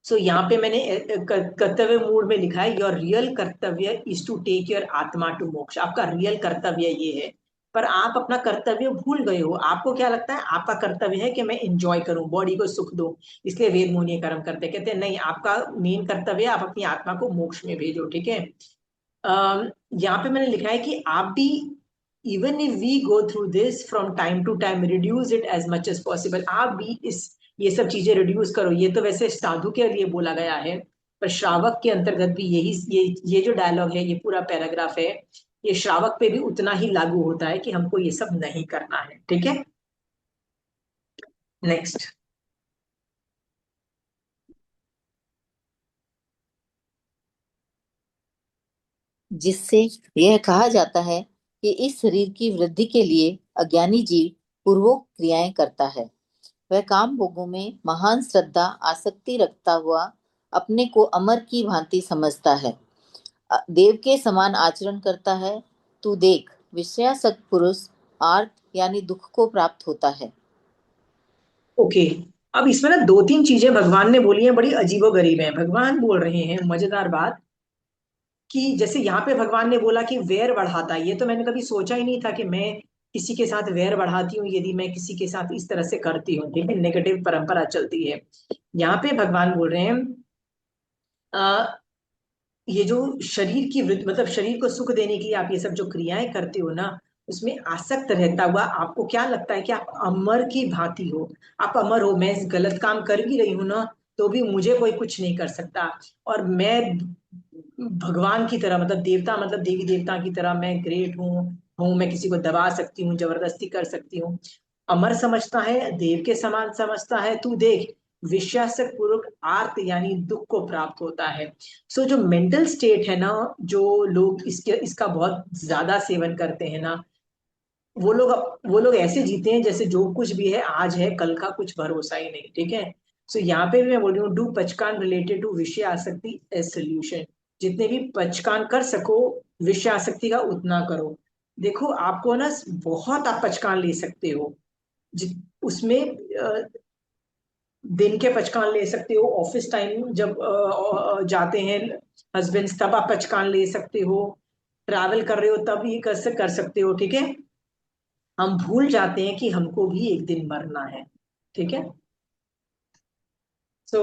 सो यहाँ पे मैंने कर्तव्य मूड में लिखा है योर रियल कर्तव्य इज टू टेक योर आत्मा टू मोक्ष। आपका रियल कर्तव्य ये है, पर आप अपना कर्तव्य भूल गए हो। आपको क्या लगता है आपका कर्तव्य है कि मैं इंजॉय करूं, बॉडी को सुख दूं, इसलिए वेद मोहनीय कर्म करते। कहते हैं नहीं, आपका मेन कर्तव्य है आप अपनी आत्मा को मोक्ष में भेजो। ठीक है, यहाँ पे मैंने लिखा है कि आप भी, even if we go through this from time to time, reduce it as much as possible. आप भी इस ये सब चीजें रिड्यूस करो। ये तो वैसे साधु के लिए बोला गया है, पर श्रावक के अंतर्गत भी यही ये जो डायलॉग है, ये पूरा पैराग्राफ है, ये श्रावक पे भी उतना ही लागू होता है कि हमको ये सब नहीं करना है। ठीक है, नेक्स्ट। जिससे यह कहा जाता है कि इस शरीर की वृद्धि के लिए अज्ञानी जीव पूर्वोक्त क्रियाएं करता है। वह काम भोगों में महान श्रद्धा आसक्ति रखता हुआ अपने को अमर की भांति समझता है। देव के समान आचरण करता है। तू देख, विषयासक्त पुरुष आर्त यानी दुख को प्राप्त होता है। ओके, अब इसमें ना 2-3 चीजें भगवान ने बोली हैं, बड़ी अजीबोगरीब हैं। भगवान बोल रहे हैं मजेदार बात कि जैसे यहाँ पे भगवान ने बोला कि वैर बढ़ाता है। ये तो मैंने कभी सोचा ही नहीं था कि मैं किसी के साथ वैर बढ़ाती हूँ यदि मैं किसी के साथ इस तरह से करती हूँ। ठीक है, नेगेटिव परंपरा चलती है। यहाँ पे भगवान बोल रहे हैं ये जो शरीर की वृद्धि, मतलब शरीर को सुख देने के लिए आप ये सब जो क्रियाएं करते हो ना, उसमें आसक्त रहता हुआ आपको क्या लगता है कि आप अमर की भांति हो। आप अमर हो, मैं गलत काम कर भी रही हूं ना तो भी मुझे कोई कुछ नहीं कर सकता, और मैं भगवान की तरह, मतलब देवता, मतलब देवी देवता की तरह मैं ग्रेट हूँ, मैं किसी को दबा सकती हूँ, जबरदस्ती कर सकती हूँ। अमर समझता है, देव के समान समझता है। तू देख, विश्वासक पूर्वक आर्त यानी दुख को प्राप्त होता है। सो जो मेंटल स्टेट है ना, जो लोग इसका बहुत ज्यादा सेवन करते हैं ना, वो लोग वो लोग ऐसे जीते हैं जैसे जो कुछ भी है आज है, कल का कुछ भरोसा ही नहीं। ठीक है। सो यहाँ पे भी मैं बोल रही हूँ, डू पचकान रिलेटेड टू विषय आसक्ति एज सोल्यूशन। जितने भी पचकान कर सको विषय आसक्ति का, उतना करो। देखो आपको ना बहुत आप पचकान ले सकते हो। उसमें दिन के पचकान ले सकते हो, ऑफिस टाइम जब जाते हैं हस्बैंड्स तब आप पचकान ले सकते हो, ट्रैवल कर रहे हो तब ये कर सकते हो। ठीक है। हम भूल जाते हैं कि हमको भी एक दिन मरना है। ठीक है। सो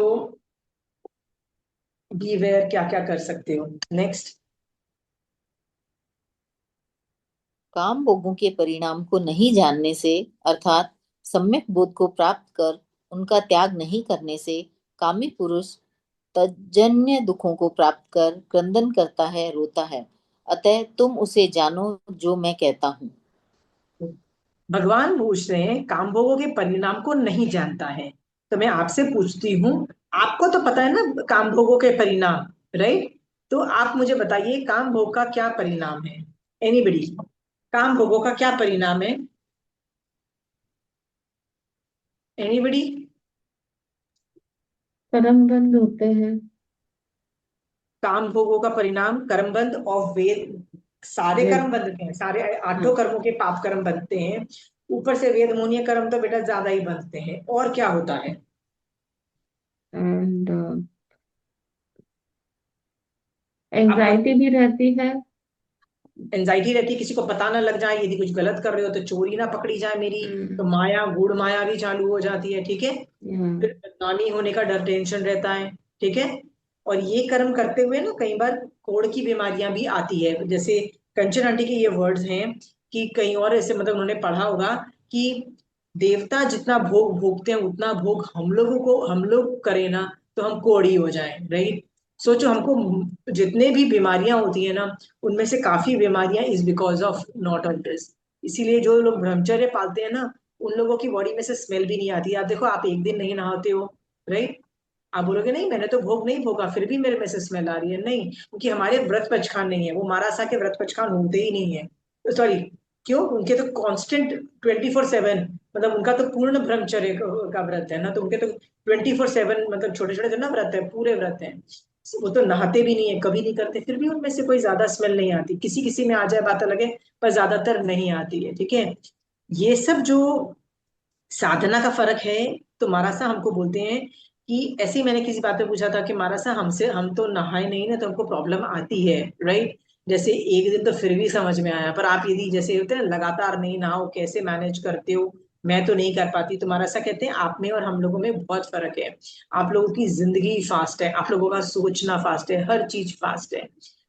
बी अवेयर, क्या क्या कर सकते हो। नेक्स्ट। काम भोगों के परिणाम को नहीं जानने से अर्थात सम्यक बोध को प्राप्त कर उनका त्याग नहीं करने से कामी पुरुष तज्जन्य दुखों को प्राप्त कर क्रंदन करता है, रोता है। अतः तुम उसे जानो जो मैं कहता हूँ। भगवान पूछ रहे हैं काम भोगों के परिणाम को नहीं जानता है, तो मैं आपसे पूछती हूँ, आपको तो पता है ना काम भोगों के परिणाम, राइट? तो आप मुझे बताइए काम भोग का क्या परिणाम है। एनीबडी, काम भोगों का क्या परिणाम है? एनीबडी? कर्म बंद होते हैं। काम भोगों का परिणाम कर्मबंध ऑफ वेद। सारे कर्म वेद। बनते हैं, सारे 8 कर्मों के पाप कर्म बनते हैं। ऊपर से वेद मुनीय कर्म तो बेटा ज्यादा ही बनते हैं। और क्या होता है? एंड आप एंजाइटी भी रहती है। एंजाइटी रहती है, किसी को पता ना लग जाए, यदि कुछ गलत कर रहे हो तो चोरी ना पकड़ी जाए मेरी। तो हम्म। माया, गूढ़ माया भी चालू हो जाती है। ठीक है। हम्म। फिर बदनामी होने का डर, टेंशन रहता है। ठीक है। और ये कर्म करते हुए ना कई बार कोढ़ की बीमारियां भी आती है। जैसे कंचन आंटी के ये वर्ड्स हैं कि कहीं और ऐसे, मतलब उन्होंने पढ़ा होगा कि देवता जितना भोग भोगते हैं उतना भोग हम लोग करें ना तो हम कोढ़ी हो जाएं, राइट? सोचो, हमको जितने भी बीमारियां होती है ना, उनमें से काफी बीमारियां is because of not of this. इसीलिए जो लोग ब्रह्मचर्य पालते हैं ना, उन लोगों की बॉडी में से स्मेल भी नहीं आती। आप देखो, आप एक दिन नहीं नहाते हो, राइट? आप बोलोगे नहीं मैंने तो भोग नहीं भोगा फिर भी मेरे में से स्मेल आ रही है। नहीं, क्योंकि हमारे व्रत पचखान नहीं है, वो मारासा के व्रत पचखान होते ही नहीं है। सॉरी, क्यों? उनके तो कांस्टेंट 24/7, मतलब उनका तो पूर्ण ब्रह्मचर्य का व्रत है ना, तो उनके तो 24/7, मतलब छोटे छोटे जो ना व्रत है, पूरे व्रत है। वो तो नहाते भी नहीं है, कभी नहीं करते, फिर भी उनमें से कोई ज्यादा स्मेल नहीं आती। किसी किसी में आ जाए बात अलग है, पर ज्यादातर नहीं आती है। ठीक है। ये सब जो साधना का फर्क है। तो मारासा हमको बोलते हैं कि ऐसे ही मैंने किसी बात पे पूछा था कि मारासा हमसे, हम तो नहाए नहीं ना तो हमको प्रॉब्लम आती है, राइट? जैसे एक दिन तो फिर भी समझ में आया, पर आप यदि जैसे होते हैं लगातार नहीं नहाओ, कैसे मैनेज करते हो? मैं तो नहीं कर पाती। तो मारासा कहते हैं आप में और हम लोगों में बहुत फर्क है। आप लोगों की जिंदगी फास्ट है, आप लोगों का सोचना फास्ट है, हर चीज फास्ट है।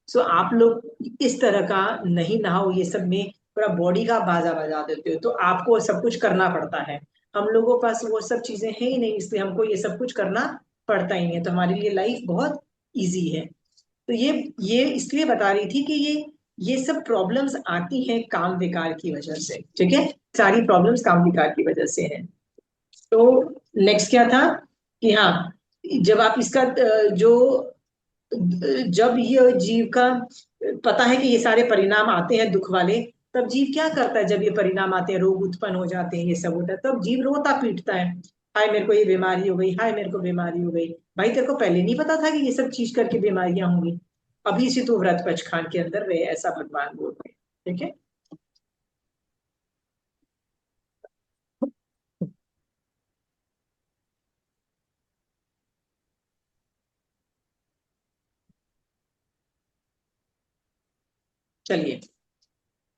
सो आप लोग इस तरह का नहीं नहाओ, ये सब में पूरा बॉडी का बाजा बजा देते हो, तो आपको सब कुछ करना पड़ता है। हम लोगों के पास वो सब चीजें हैं ही नहीं, इसलिए हमको ये सब कुछ करना पड़ता ही है, तो हमारे लिए लाइफ बहुत इजी है। तो ये इसलिए बता रही थी कि ये सब प्रॉब्लम्स आती हैं काम विकार की वजह से। ठीक है। सारी प्रॉब्लम्स काम विकार की वजह से हैं। तो नेक्स्ट क्या था कि हाँ, जब आप इसका जो जब ये जीव का पता है कि ये सारे परिणाम आते हैं दुख वाले, तब जीव क्या करता है? जब ये परिणाम आते हैं, रोग उत्पन्न हो जाते हैं, ये सब होता है, तब जीव रोता पीटता है, हाय मेरे को ये बीमारी हो गई, हाय मेरे को बीमारी हो गई। भाई तेरे को पहले नहीं पता था कि ये सब चीज करके बीमारियां होंगी? अभी से तो व्रत पचखान के अंदर रहे, ऐसा भगवान बोल रहे हैं। ठीक है। चलिए।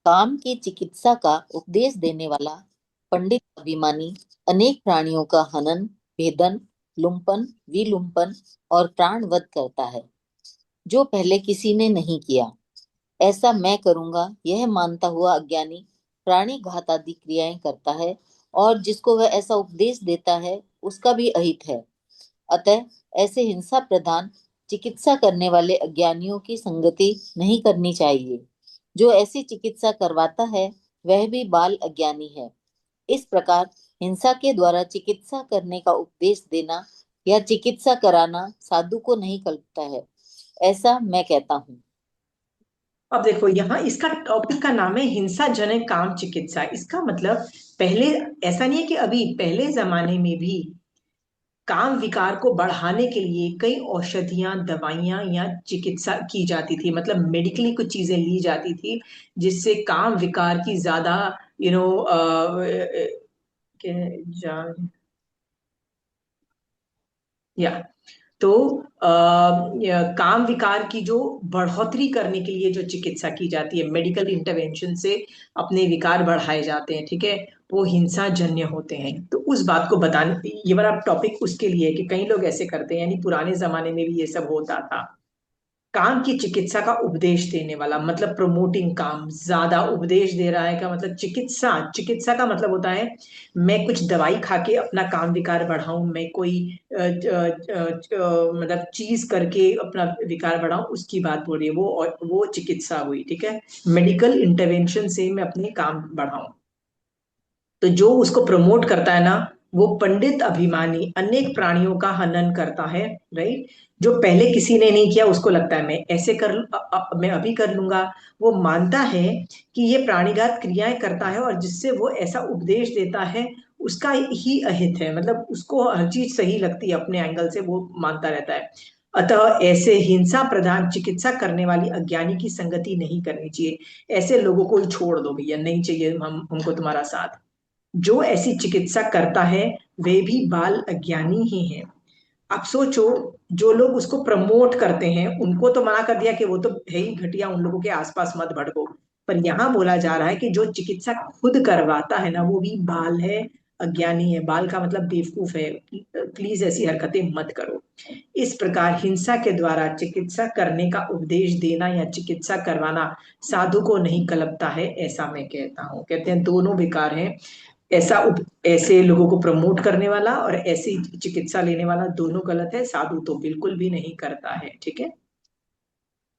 काम की चिकित्सा का उपदेश देने वाला पंडित अभिमानी अनेक प्राणियों का हनन, भेदन, लुम्पन, विलुम्पन और प्राणवध करता है, जो पहले किसी ने नहीं किया। ऐसा मैं करूंगा यह मानता हुआ अज्ञानी प्राणी घात आदि क्रियाएं करता है, और जिसको वह ऐसा उपदेश देता है उसका भी अहित है। अतः ऐसे हिंसा प्रधान चिकित्सा करने वाले अज्ञानियों की संगति नहीं करनी चाहिए। जो ऐसी चिकित्सा करवाता है वह भी बाल अज्ञानी है। इस प्रकार हिंसा के द्वारा चिकित्सा करने का उपदेश देना या चिकित्सा कराना साधु को नहीं कल्पता है, ऐसा मैं कहता हूँ। अब देखो यहाँ इसका टॉपिक का नाम है हिंसा जनित काम चिकित्सा। इसका मतलब पहले ऐसा नहीं है कि अभी, पहले जमाने में भी काम विकार को बढ़ाने के लिए कई औषधियां, दवाइयां या चिकित्सा की जाती थी, मतलब मेडिकली कुछ चीजें ली जाती थी जिससे काम विकार की ज्यादा यू नो या तो काम विकार की जो बढ़ोतरी करने के लिए जो चिकित्सा की जाती है, मेडिकल इंटरवेंशन से अपने विकार बढ़ाए जाते हैं, ठीक है, वो हिंसा जन्य होते हैं। तो उस बात को बताने, ये वाला टॉपिक उसके लिए है कि कई लोग ऐसे करते हैं, यानी पुराने जमाने में भी ये सब होता था। काम की चिकित्सा का उपदेश देने वाला, मतलब प्रमोटिंग काम, ज्यादा उपदेश दे रहा है का मतलब चिकित्सा। चिकित्सा का मतलब होता है मैं कुछ दवाई खा के अपना काम विकार बढ़ाऊं, मैं कोई मतलब चीज करके अपना विकार बढ़ाऊं, उसकी बात बोल रही है वो, और वो चिकित्सा हुई, ठीक है। मेडिकल इंटरवेंशन से मैं अपने काम बढ़ाऊं। तो जो उसको प्रमोट करता है ना, वो पंडित अभिमानी अनेक प्राणियों का हनन करता है, राइट। जो पहले किसी ने नहीं किया उसको लगता है मैं ऐसे मैं अभी कर लूंगा। वो मानता है कि ये प्राणिघात क्रियाएं करता है, और जिससे वो ऐसा उपदेश देता है उसका ही अहित है, मतलब उसको हर चीज सही लगती है अपने एंगल से, वो मानता रहता है। अतः ऐसे हिंसा प्रधान चिकित्सा करने वाली अज्ञानी की संगति नहीं करनी चाहिए। ऐसे लोगों को ही छोड़ दो भैया, नहीं चाहिए हमको तुम्हारा साथ। जो ऐसी चिकित्सा करता है वे भी बाल अज्ञानी ही हैं। अब सोचो, जो लोग उसको प्रमोट करते हैं उनको तो मना कर दिया कि वो तो है ही घटिया, उन लोगों के आसपास मत भड़को। पर यहाँ बोला जा रहा है कि जो चिकित्सा खुद करवाता है ना, वो भी बाल है, अज्ञानी है। बाल का मतलब बेवकूफ है। प्लीज ऐसी हरकतें मत करो। इस प्रकार हिंसा के द्वारा चिकित्सा करने का उपदेश देना या चिकित्सा करवाना साधु को नहीं कलपता है, ऐसा मैं कहता हूँ। कहते हैं दोनों बेकार हैं। ऐसे लोगों को प्रमोट करने वाला और ऐसी चिकित्सा लेने वाला दोनों गलत है। साधु तो बिल्कुल भी नहीं करता है, ठीक है।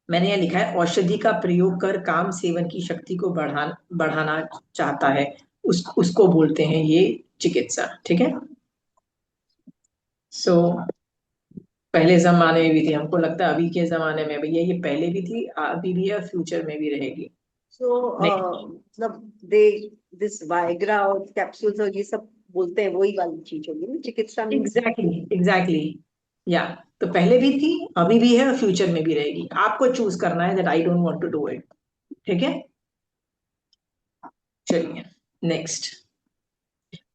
मैंने यह लिखा है औषधि का प्रयोग कर काम सेवन की शक्ति को बढ़ाना चाहता है, उसको बोलते हैं ये चिकित्सा, ठीक है। सो पहले जमाने में भी थी, हमको लगता है अभी के जमाने में भैया ये पहले भी थी, अभी भी है, फ्यूचर में भी रहेगी। सो नहीं, मतलब दे दिस वाइग्रा और कैप्सूल्स और ये सब बोलते हैं वही वाली चीज होगी ना चिकित्सा में। एग्जैक्टली एग्जैक्टली, या तो पहले भी थी, अभी भी है और फ्यूचर में भी रहेगी। आपको चूज करना है that I don't want to do it, ठीक है। चलिए नेक्स्ट।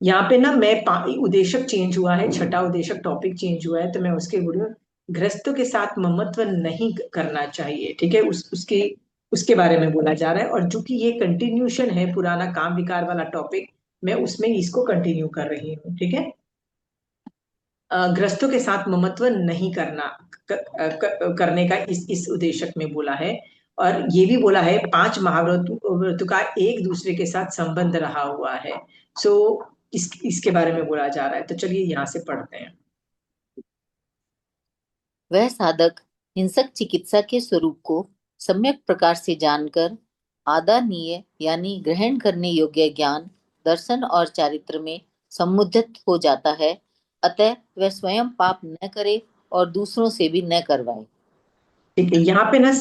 यहाँ पे ना मैं उद्देशक चेंज हुआ है, छठा उद्देशक टॉपिक चेंज हुआ है, तो मैं उसके बोल रही हूँ गृहस्थों के साथ ममत्व नहीं करना चाहिए, ठीक है। उसके उसके बारे में बोला जा रहा है, और चूंकि ये कंटिन्यूशन है पुराना काम विकार वाला टॉपिक, मैं उसमें इसको कंटिन्यू कर रही हूँ, ठीक है। ग्रस्तों के साथ ममत्व नहीं करना करने का इस उद्देशक में बोला है। और ये भी बोला है 5 महाव्रतों का एक दूसरे के साथ संबंध रहा हुआ है। सो इसके बारे में बोला जा रहा है, तो चलिए यहाँ से पढ़ते हैं। वह साधक हिंसक चिकित्सा के स्वरूप को सम्यक प्रकार से जानकर आदरणीय यानी ग्रहण करने योग्य ज्ञान, दर्शन और चारित्र में समुद्यत हो जाता है। अतः वह स्वयं पाप न करे और दूसरों से भी न करवाए। ठीक है, यहाँ पे ना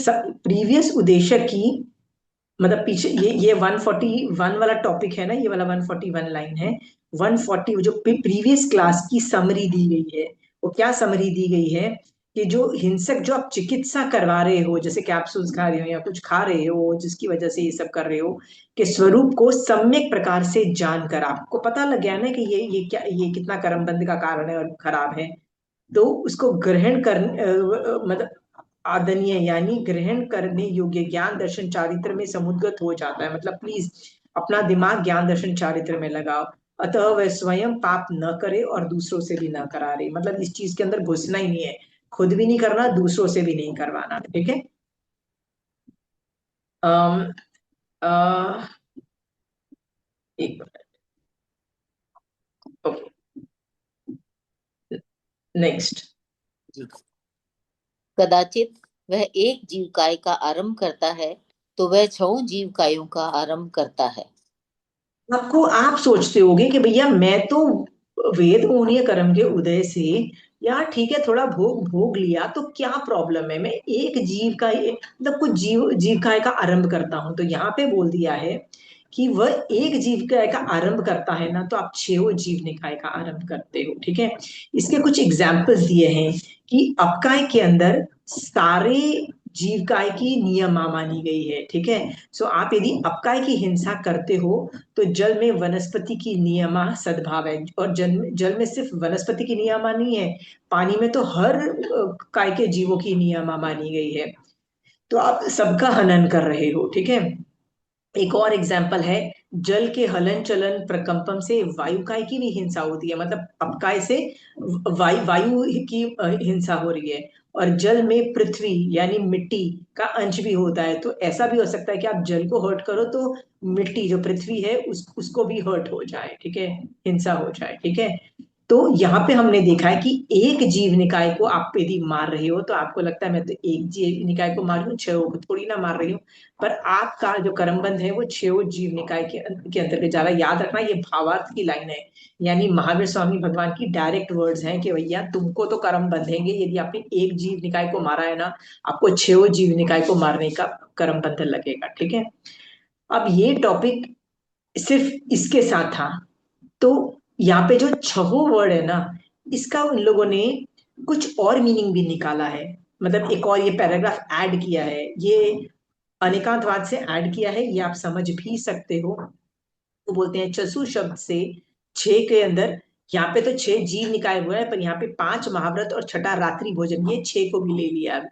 प्रीवियस उद्देशक की, मतलब पीछे ये 141 वाला टॉपिक है ना, ये वाला 141 लाइन है। 140 जो प्रीवियस क्लास की समरी दी गई है, वो क्या समरी दी गई है कि जो हिंसक, जो आप चिकित्सा करवा रहे हो, जैसे कैप्सूल्स खा रहे हो या कुछ खा रहे हो जिसकी वजह से ये सब कर रहे हो, के स्वरूप को सम्यक प्रकार से जानकर आपको पता लग गया ना कि ये क्या, ये कितना कर्मबंध का कारण है और खराब है, तो उसको ग्रहण कर मतलब आदरणीय यानी ग्रहण करने योग्य ज्ञान दर्शन चारित्र में समुद्गत हो जाता है। मतलब प्लीज अपना दिमाग ज्ञान दर्शन चारित्र में लगाओ। अतः वह स्वयं पाप न करे और दूसरों से भी न करा रहे, मतलब इस चीज के अंदर घुसना ही नहीं है, खुद भी नहीं करना, दूसरों से भी नहीं करवाना, ठीक है। अम, अ, एक ओके, नेक्स्ट। कदाचित वह एक जीवकाय का आरंभ करता है तो वह 6 जीवकायों का आरंभ करता है। आपको, आप सोचते होगे कि भैया मैं तो वेद मूलीय कर्म के उदय से यार ठीक है, थोड़ा भोग भोग लिया तो क्या प्रॉब्लम है, मैं एक जीव का मतलब कुछ जीविका का आरंभ करता हूं। तो यहाँ पे बोल दिया है कि वह एक जीविका का आरंभ करता है ना, तो आप छह जीव निकाय का आरंभ करते हो। ठीक है, इसके कुछ एग्जाम्पल्स दिए हैं कि अपकाय के अंदर सारे जीवकाय की नियमा मानी गई है। ठीक है, सो आप यदि अपकाय की हिंसा करते हो तो जल में वनस्पति की नियमा सद्भाव है। और जल में सिर्फ वनस्पति की नियमा नहीं है, पानी में तो हर काय के जीवों की नियमा मानी गई है। तो आप सबका हनन कर रहे हो। ठीक है, एक और एग्जाम्पल है, जल के हलन चलन प्रकंपन से वायुकाय की भी हिंसा होती है, मतलब अपकाय से वायु की हिंसा हो रही है। और जल में पृथ्वी यानी मिट्टी का अंश भी होता है। तो ऐसा भी हो सकता है कि आप जल को हर्ट करो तो मिट्टी जो पृथ्वी है उसको भी हर्ट हो जाए। ठीक है, हिंसा हो जाए। ठीक है, तो यहाँ पे हमने देखा है कि एक जीव निकाय को आप यदि मार रहे हो तो आपको लगता है मैं तो एक जीव निकाय को मार रही हूँ, छह को थोड़ी ना मार रही हूँ। पर आपका जो कर्मबंध है वो छह जीव निकाय के अंतर्गत जा रहा है। याद रखना, ये भावार्थ की लाइन है, यानी महावीर स्वामी भगवान की डायरेक्ट वर्ड्स हैं कि भैया तुमको तो कर्म बंधेंगे, यदि आपने एक जीव निकाय को मारा है ना, आपको छह जीव निकाय को मारने का कर्म बंधन लगेगा। ठीक है, अब ये टॉपिक सिर्फ इसके साथ था। तो यहाँ पे जो छहो वर्ड है ना, इसका उन लोगों ने कुछ और मीनिंग भी निकाला है, मतलब एक और ये पैराग्राफ ऐड किया है, ये अनेकांतवाद से ऐड किया है, ये आप समझ भी सकते हो। तो बोलते हैं चसु शब्द से छह के अंदर, यहाँ पे तो छह जीव निकाय हुआ है, पर यहाँ पे पांच महाव्रत और छठा रात्रि भोजन, ये छह को भी ले लिया।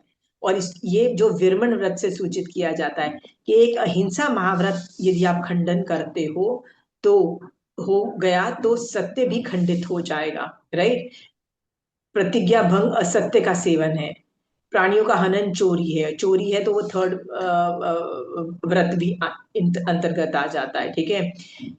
और ये जो विरमण व्रत से सूचित किया जाता है कि एक अहिंसा महाव्रत यदि आप खंडन करते हो तो हो गया तो सत्य भी खंडित हो जाएगा। राइट, प्रतिज्ञा भंग असत्य का सेवन है, प्राणियों का हनन चोरी है, चोरी है तो वो थर्ड व्रत भी अंतर्गत आ जाता है। ठीक है,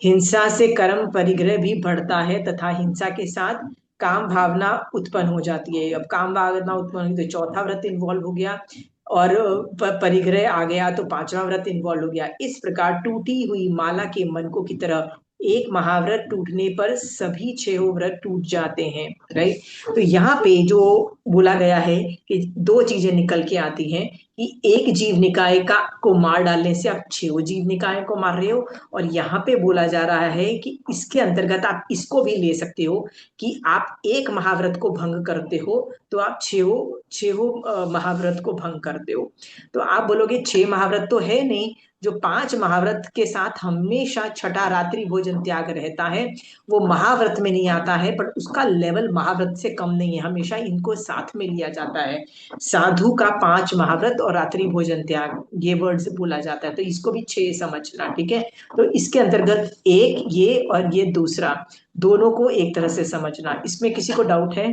हिंसा से कर्म परिग्रह भी बढ़ता है तथा हिंसा के साथ काम भावना उत्पन्न हो जाती है। अब काम भावना उत्पन्न हुई तो चौथा व्रत इन्वॉल्व हो गया, और परिग्रह आ गया तो पांचवा व्रत इन्वॉल्व हो गया। इस प्रकार टूटी हुई माला के मनकों की तरह एक महाव्रत टूटने पर सभी छह व्रत टूट जाते हैं। राइट, तो यहाँ पे जो बोला गया है कि दो चीजें निकल के आती हैं कि एक जीव निकाय का को मार डालने से आप छह जीव निकाय को मार रहे हो, और यहाँ पे बोला जा रहा है कि इसके अंतर्गत आप इसको भी ले सकते हो कि आप एक महाव्रत को भंग करते हो तो आप छह महाव्रत को भंग करते हो। तो आप बोलोगे छह महाव्रत तो है नहीं, जो पांच महाव्रत के साथ हमेशा छठा रात्रि भोजन त्याग रहता है वो महाव्रत में नहीं आता है, पर उसका लेवल महाव्रत से कम नहीं है, हमेशा इनको साथ में लिया जाता है। साधु का पांच महाव्रत और रात्रि भोजन त्याग, ये वर्ड से बोला जाता है, तो इसको भी छह समझना। ठीक है, तो इसके अंतर्गत एक ये और ये दूसरा, दोनों को एक तरह से समझना। इसमें किसी को डाउट है?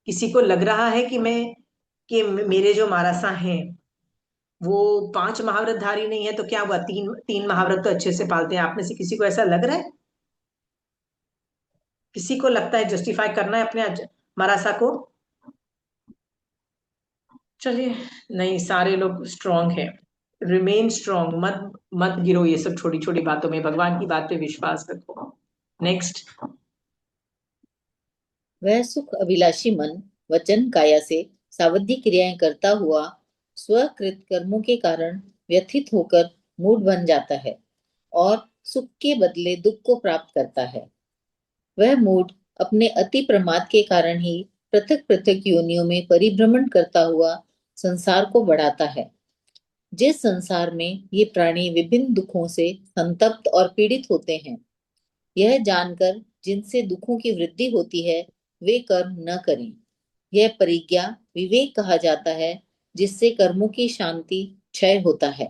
किसी को लग रहा है कि मेरे जो मारासा हैं वो पांच महाव्रत धारी नहीं है, तो क्या हुआ, तीन तीन महाव्रत तो अच्छे से पालते हैं? आप में से किसी को ऐसा लग रहा है? किसी को लगता है जस्टिफाई करना है अपने मरासा को? चलिए, नहीं, सारे लोग स्ट्रांग हैं। रिमेन स्ट्रांग, मत मत गिरो ये सब छोटी छोटी बातों में, भगवान की बात पे विश्वास रखो। नेक्स्ट, वह सुख अभिलाषी मन वचन काया से सावधि क्रियाएं करता हुआ स्वकृत कर्मों के कारण व्यथित होकर मूढ़ बन जाता है और सुख के बदले दुख को प्राप्त करता है। वह मूढ़ अपने अति प्रमाद के कारण ही पृथक पृथक योनियों में परिभ्रमण करता हुआ संसार को बढ़ाता है। जिस संसार में ये प्राणी विभिन्न दुखों से संतप्त और पीड़ित होते हैं, यह जानकर जिनसे दुखों की वृद्धि होती है वे कर्म न करें। यह परिज्ञा विवेक कहा जाता है, जिससे कर्मों की शांति क्षय होता है।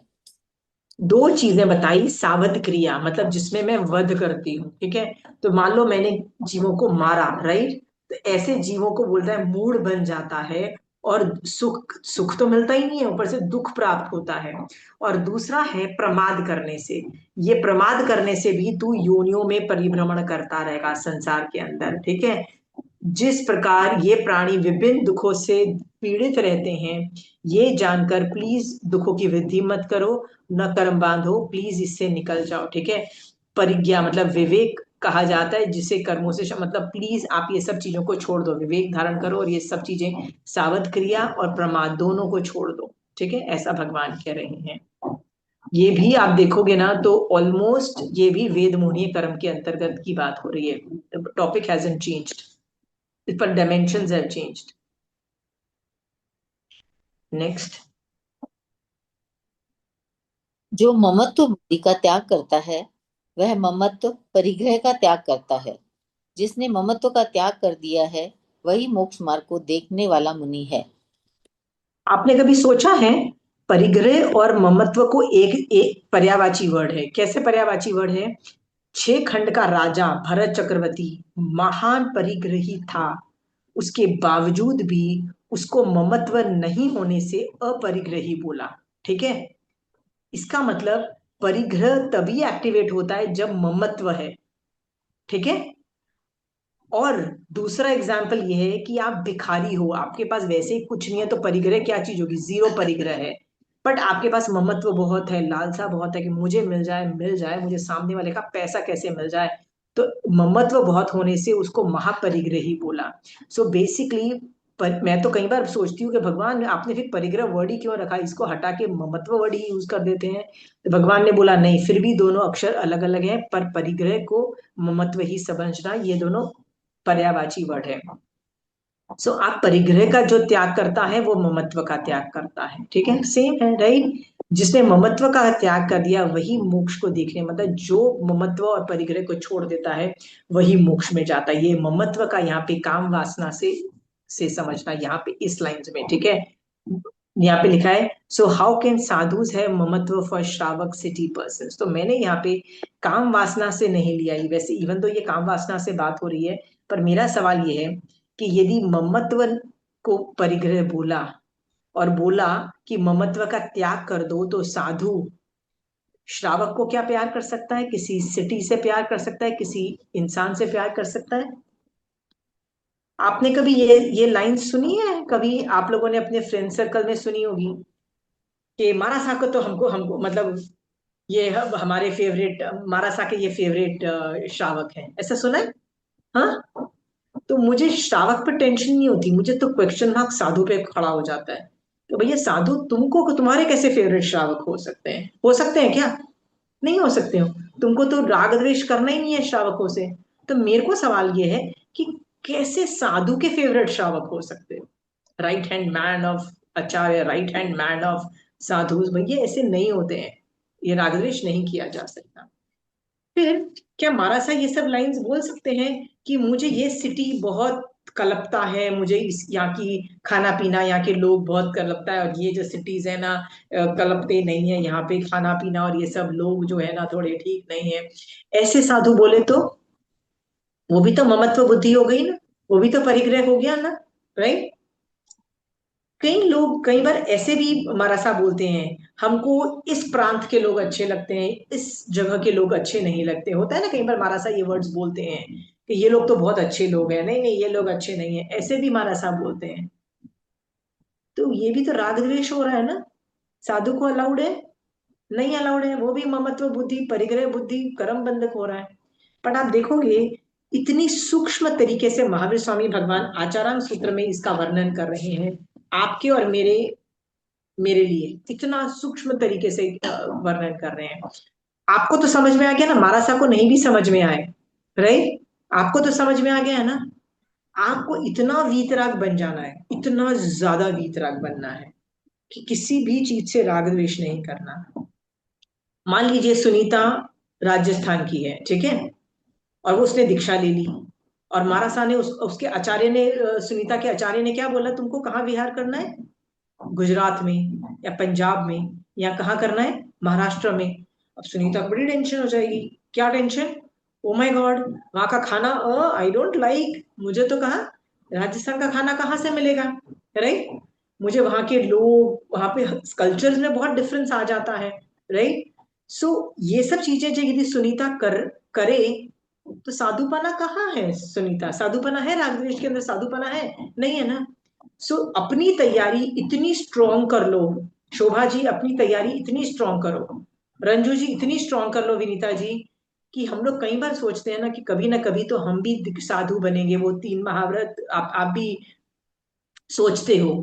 दो चीजें बताई, सावध क्रिया मतलब जिसमें मैं वध करती हूँ। ठीक है, तो मान लो मैंने जीवों को मारा, राइट, तो ऐसे जीवों को बोलता है मूढ़ बन जाता है, और सुख सुख तो मिलता ही नहीं है, ऊपर से दुख प्राप्त होता है। और दूसरा है प्रमाद करने से, ये प्रमाद करने से भी तू योनियों में परिभ्रमण करता रहेगा संसार के अंदर। ठीक है, जिस प्रकार ये प्राणी विभिन्न दुखों से पीड़ित रहते हैं, ये जानकर प्लीज दुखों की वृद्धि मत करो, न कर्म बांधो, प्लीज इससे निकल जाओ। ठीक है, परिज्ञा मतलब विवेक कहा जाता है, जिसे कर्मों से मतलब प्लीज आप ये सब चीजों को छोड़ दो, विवेक धारण करो और ये सब चीजें, सावध क्रिया और प्रमाद दोनों को छोड़ दो, ठीक है, ऐसा भगवान कह रहे हैं। ये भी आप देखोगे ना तो ऑलमोस्ट ये भी वेद मोहनीय कर्म के अंतर्गत की बात हो रही है। टॉपिक हैजंट चेंज्ड, पर डायमेंशंस हैव चेंज्ड। नेक्स्ट। जो ममत्व बुद्धि का त्याग करता है वह ममत्व परिग्रह का त्याग करता है। जिसने ममत्व का त्याग कर दिया है वही मोक्ष मार्ग को देखने वाला मुनि है। आपने कभी सोचा है परिग्रह और ममत्व को एक पर्यायवाची वर्ड है? कैसे पर्यायवाची वर्ड है? 6 खंड का राजा भरत चक्रवर्ती महान परिग्रही था, उसके बावजूद भी उसको ममत्व नहीं होने से अपरिग्रही बोला, ठीक है। इसका मतलब परिग्रह तभी एक्टिवेट होता है जब ममत्व है, ठीक है। और दूसरा एग्जाम्पल ये है कि आप भिखारी हो, आपके पास वैसे ही कुछ नहीं है, तो परिग्रह क्या चीज होगी? जीरो परिग्रह है। बट आपके पास ममत्व बहुत है, लालसा बहुत है कि मुझे मिल जाए मिल जाए, मुझे सामने वाले का पैसा कैसे मिल जाए, तो ममत्व बहुत होने से उसको महापरिग्रही बोला। सो बेसिकली मैं तो कई बार सोचती हूँ कि भगवान आपने फिर परिग्रह वर्ड ही क्यों रखा, इसको हटा के ममत्व वर्ड ही यूज कर देते हैं। तो भगवान ने बोला नहीं, फिर भी दोनों अक्षर अलग अलग हैं, पर परिग्रह को ममत्व ही समझना, ये दोनों पर्यायवाची वर्ड है। सो आप परिग्रह का जो त्याग करता है वो ममत्व का त्याग करता है, ठीक है, सेम है, राइट। जिसने ममत्व का त्याग कर दिया वही मोक्ष को देखने, मतलब जो ममत्व और परिग्रह को छोड़ देता है वही मोक्ष में जाता है। ये ममत्व का यहाँ पे काम वासना से समझना, यहाँ पे इस लाइन में, ठीक है। यहाँ पे लिखा है सो हाउ कैन साधुज है ममत्व फॉर श्रावक सिटी पर्सन। तो मैंने यहाँ पे काम वासना से नहीं लिया, वैसे इवन तो ये काम वासना से बात हो रही है, पर मेरा सवाल ये है कि यदि ममत्व को परिग्रह बोला और बोला कि ममत्व का त्याग कर दो, तो साधु श्रावक को क्या प्यार कर सकता है? किसी सिटी से प्यार कर सकता है, किसी इंसान से प्यार कर सकता है? आपने कभी ये लाइन सुनी है? कभी आप लोगों ने अपने फ्रेंड सर्कल में सुनी होगी कि मारा साको तो हमको हमको मतलब ये हमारे फेवरेट मारा साके, ये फेवरेट श्रावक है, ऐसा सुना है? हाँ। तो मुझे श्रावक पे टेंशन नहीं होती, मुझे तो क्वेश्चन मार्क साधु पे खड़ा हो जाता है। तो भैया साधु तुमको, तुम्हारे कैसे फेवरेट श्रावक हो सकते हैं? हो सकते हैं क्या? नहीं हो सकते हो। तुमको तो राग द्वेष करना ही नहीं है श्रावकों से। तो मेरे को सवाल ये है कि कैसे साधु के फेवरेट श्रावक हो सकते हो? राइट हैंड मैन ऑफ आचार्य, राइट हैंड मैन ऑफ साधु, भैया ऐसे नहीं होते हैं, ये राग द्वेष नहीं किया जा सकता। फिर क्या महाराज साहब ये सब लाइंस बोल सकते हैं कि मुझे ये सिटी बहुत कलपता है, मुझे इस यहाँ की खाना पीना, यहाँ के लोग बहुत कलपता है, और ये जो सिटीज है ना कलपते नहीं है, यहाँ पे खाना पीना और ये सब लोग जो है ना थोड़े ठीक नहीं है, ऐसे साधु बोले तो वो भी तो ममत्व बुद्धि हो गई ना, वो भी तो परिग्रह हो गया ना, राइट। कई लोग कई बार ऐसे भी मरासा बोलते हैं, हमको इस प्रांत के लोग अच्छे लगते हैं, इस जगह के लोग अच्छे नहीं लगते, होता है ना कई बार मरासा ये वर्ड्स बोलते हैं कि ये लोग तो बहुत अच्छे लोग हैं, नहीं नहीं ये लोग अच्छे नहीं है, ऐसे भी मरासा बोलते हैं। तो ये भी तो राग द्वेष हो रहा है ना। साधु को अलाउड है? नहीं अलाउड है, वो भी ममत्व बुद्धि, परिग्रह बुद्धि, कर्म बंधक हो रहा है। पर आप देखोगे इतनी सूक्ष्म तरीके से महावीर स्वामी भगवान आचाराम सूत्र में इसका वर्णन कर रहे हैं, आपके और मेरे मेरे लिए इतना सूक्ष्म तरीके से वर्णन कर रहे हैं। आपको तो समझ में आ गया ना, मारासा को नहीं भी समझ में आए, राइट, आपको तो समझ में आ गया है ना। आपको इतना वीतराग बन जाना है, इतना ज्यादा वीतराग बनना है कि किसी भी चीज से राग द्वेष नहीं करना। मान लीजिए सुनीता राजस्थान की है, ठीक है, और वो उसने दीक्षा ले ली, और मारासा ने उसके आचार्य ने, सुनीता के आचार्य ने क्या बोला, तुमको कहाँ विहार करना है? गुजरात में या पंजाब में या कहाँ करना है? महाराष्ट्र में। अब सुनीता को बड़ी टेंशन हो जाएगी। क्या टेंशन? ओ माय गॉड, वहां का खाना आई डोंट लाइक, मुझे तो कहा राजस्थान का खाना कहाँ से मिलेगा, राइट। मुझे वहां के लोग, वहां पे कल्चर्स में बहुत डिफरेंस आ जाता है, राइट। सो ये सब चीजें जो यदि सुनीता करे तो साधुपना कहाँ है? सुनीता साधुपना है? राग द्वेष के अंदर साधुपना है? नहीं है ना। सो अपनी तैयारी इतनी स्ट्रॉन्ग कर लो, शोभा जी अपनी तैयारी इतनी स्ट्रॉन्ग करो, रंजू जी इतनी स्ट्रॉन्ग कर लो, विनीता जी, कि हम लोग कई बार सोचते हैं ना कभी तो हम भी साधु बनेंगे, वो 3 महाव्रत आप भी सोचते हो।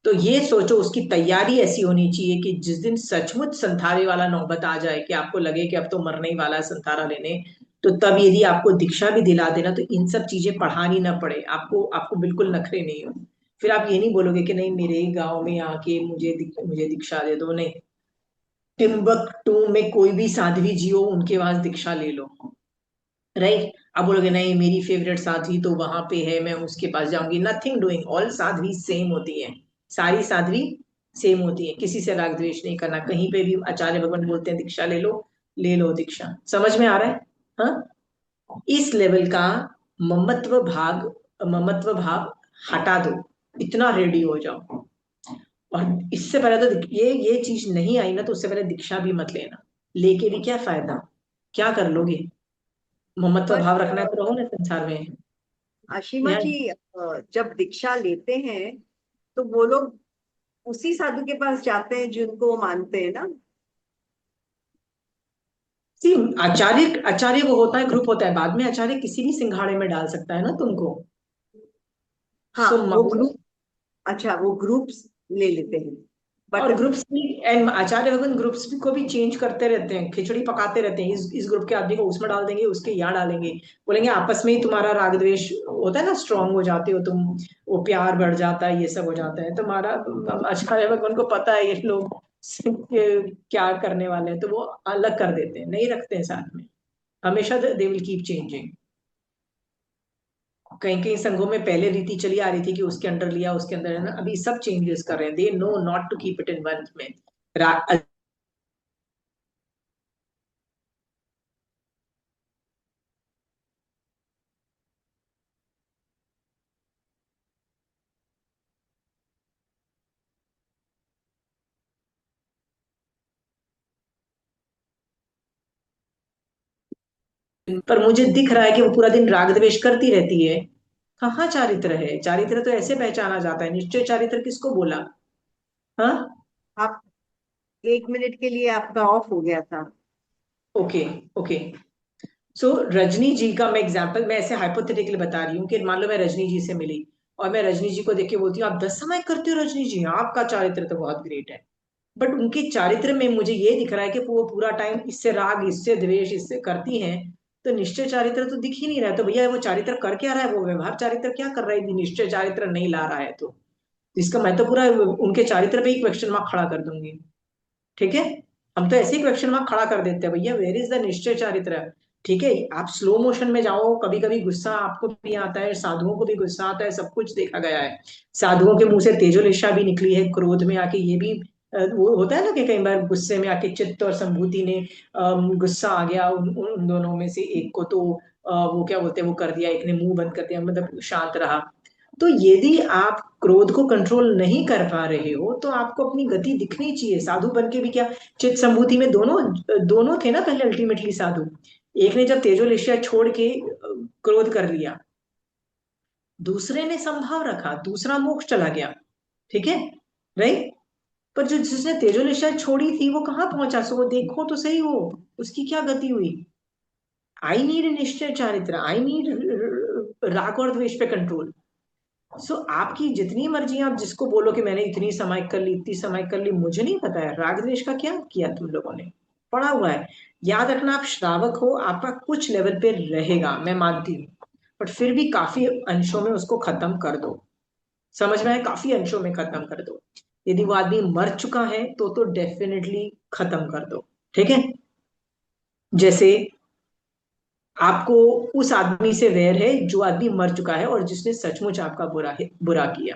तो ये सोचो उसकी तैयारी ऐसी होनी चाहिए कि जिस दिन सचमुच संथारे वाला नौबत आ जाए कि आपको लगे कि अब तो मरने ही वाला है संथारा लेने, तो तब यदि आपको दीक्षा भी दिला देना तो इन सब चीजें पढ़ानी ना पड़े आपको, आपको बिल्कुल नखरे नहीं हो। फिर आप ये नहीं बोलोगे कि नहीं मेरे ही गांव में आके मुझे दीक्षा दे दो, नहीं, टिम्बकटू में कोई भी साध्वी जी हो उनके पास दीक्षा ले लो, राइट। अब बोलोगे नहीं मेरी फेवरेट साध्वी तो वहां पे है, मैं उसके पास जाऊंगी, nothing doing, all Sadhvi same होती है, सारी साध्वी सेम होती है, किसी से राग द्वेष नहीं करना। कहीं पे भी आचार्य भगवान बोलते हैं दीक्षा ले लो दीक्षा, समझ में आ रहा है? हाँ, इस लेवल का ममत्व भाव हटा दो, इतना रेडी हो जाओ। और इससे पहले तो ये चीज नहीं आई ना, तो उससे पहले दीक्षा भी मत लेना, लेके भी क्या फायदा, क्या कर लोगे? ममत्व पर भाव रखना है तो रहो ना संसार में। आशिमा यार जी, जब दीक्षा लेते हैं तो वो लोग उसी साधु के पास जाते हैं जिनको वो मानते हैं ना। सी, आचार्य आचार्य वो होता है, ग्रुप होता है, बाद में आचार्य किसी भी सिंघाड़े में डाल सकता है ना तुमको। हाँ, सो वो ग्रुप, अच्छा वो ग्रुप्स ले लेते हैं, बट और ग्रुप्स भी, एंड आचार्य भगवान ग्रुप्स को भी चेंज करते रहते हैं, खिचड़ी पकाते रहते हैं, इस ग्रुप के आदमी को उसमें डाल देंगे, उसके यहाँ डालेंगे, बोलेंगे आपस में ही तुम्हारा राग द्वेष होता है ना, स्ट्रांग हो जाते हो तुम, वो प्यार बढ़ जाता है, ये सब हो जाता है तुम्हारा। आचार्य भगवान को पता है ये लोग क्या करने वाले हैं, तो वो अलग कर देते हैं, नहीं रखते हैं साथ में, हमेशा दे विल कीप चेंजिंग। कहीं कहीं संघों में पहले रीति चली आ रही थी कि उसके अंडर लिया, उसके अंदर है ना, अभी सब चेंजेस कर रहे हैं, they know not to keep it in one में। पर मुझे दिख रहा है कि वो पूरा दिन राग द्वेष करती रहती है, कहाँ चारित्र है? चारित्र तो ऐसे पहचाना जाता है, निश्चय चारित्र किसको बोला? हाँ, आप 1 मिनट के लिए आपका ऑफ हो गया था। Okay okay. So Rajni ji का मैं एग्जांपल, मैं ऐसे हाइपोथेटिकली बता रही हूँ कि मान लो मैं रजनी जी से मिली और मैं रजनी जी को देख के बोलती हूँ आप 10 समय करते हो रजनी जी, आपका चारित्र तो बहुत ग्रेट है, बट उनके चारित्र में मुझे ये दिख रहा है कि वो पूरा टाइम इससे राग, इससे द्वेष, इससे करती हैं, तो निश्चय चारित्र तो दिख ही नहीं रहा है। तो भैया वो चारित्र कर क्या रहा है, वो व्यवहार चारित्र क्या कर रहा है यदि निश्चय चारित्र नहीं ला रहा है तो? इसका मैं तो पूरा उनके चारित्र पे ही क्वेश्चन मार्क खड़ा कर दूंगी, ठीक है। हम तो ऐसे ही क्वेश्चन मार्क खड़ा कर देते हैं, भैया वेयर इज द निश्चय चारित्र? ठीक है, आप स्लो मोशन में जाओ, कभी कभी गुस्सा आपको भी आता है, साधुओं को भी गुस्सा आता है, सब कुछ देखा गया है, साधुओं के मुंह से तेजोलिशा भी निकली है, क्रोध में आके ये भी वो होता है ना कि कई बार गुस्से में आके चित्त और संभूति ने गुस्सा आ गया उन दोनों में से एक को, तो वो क्या बोलते हैं वो कर दिया, एक ने मुंह बंद कर दिया, मतलब शांत रहा। तो यदि आप क्रोध को कंट्रोल नहीं कर पा रहे हो तो आपको अपनी गति दिखनी चाहिए, साधु बन के भी क्या, चित्त संभूति में दोनों दोनों थे ना पहले अल्टीमेटली साधु। एक ने जब तेजोलिश्या छोड़ के क्रोध कर लिया, दूसरे ने संभाव रखा, दूसरा मोक्ष चला गया, ठीक है, राइट। पर जो जिसने तेजोलिश्या छोड़ी थी वो कहाँ पहुंचा, सो वो देखो तो सही हो उसकी क्या गति हुई। आई नीड निश्चय चारित्र, आई नीड राग और द्वेष पे कंट्रोल। सो आपकी जितनी मर्जी, आप जिसको बोलो कि मैंने इतनी समय कर ली, इतनी समय कर ली, मुझे नहीं पता है राग द्वेष का क्या किया तुम लोगों ने, पड़ा हुआ है। याद रखना आप श्रावक हो, आपका कुछ लेवल पे रहेगा, मैं मानती हूँ, बट फिर भी काफी अंशों में उसको खत्म कर दो, समझ में आए, काफी अंशों में खत्म कर दो। यदि वो आदमी मर चुका है तो डेफिनेटली खत्म कर दो, ठीक है। जैसे आपको उस आदमी से वैर है जो आदमी मर चुका है और जिसने सचमुच आपका बुरा किया,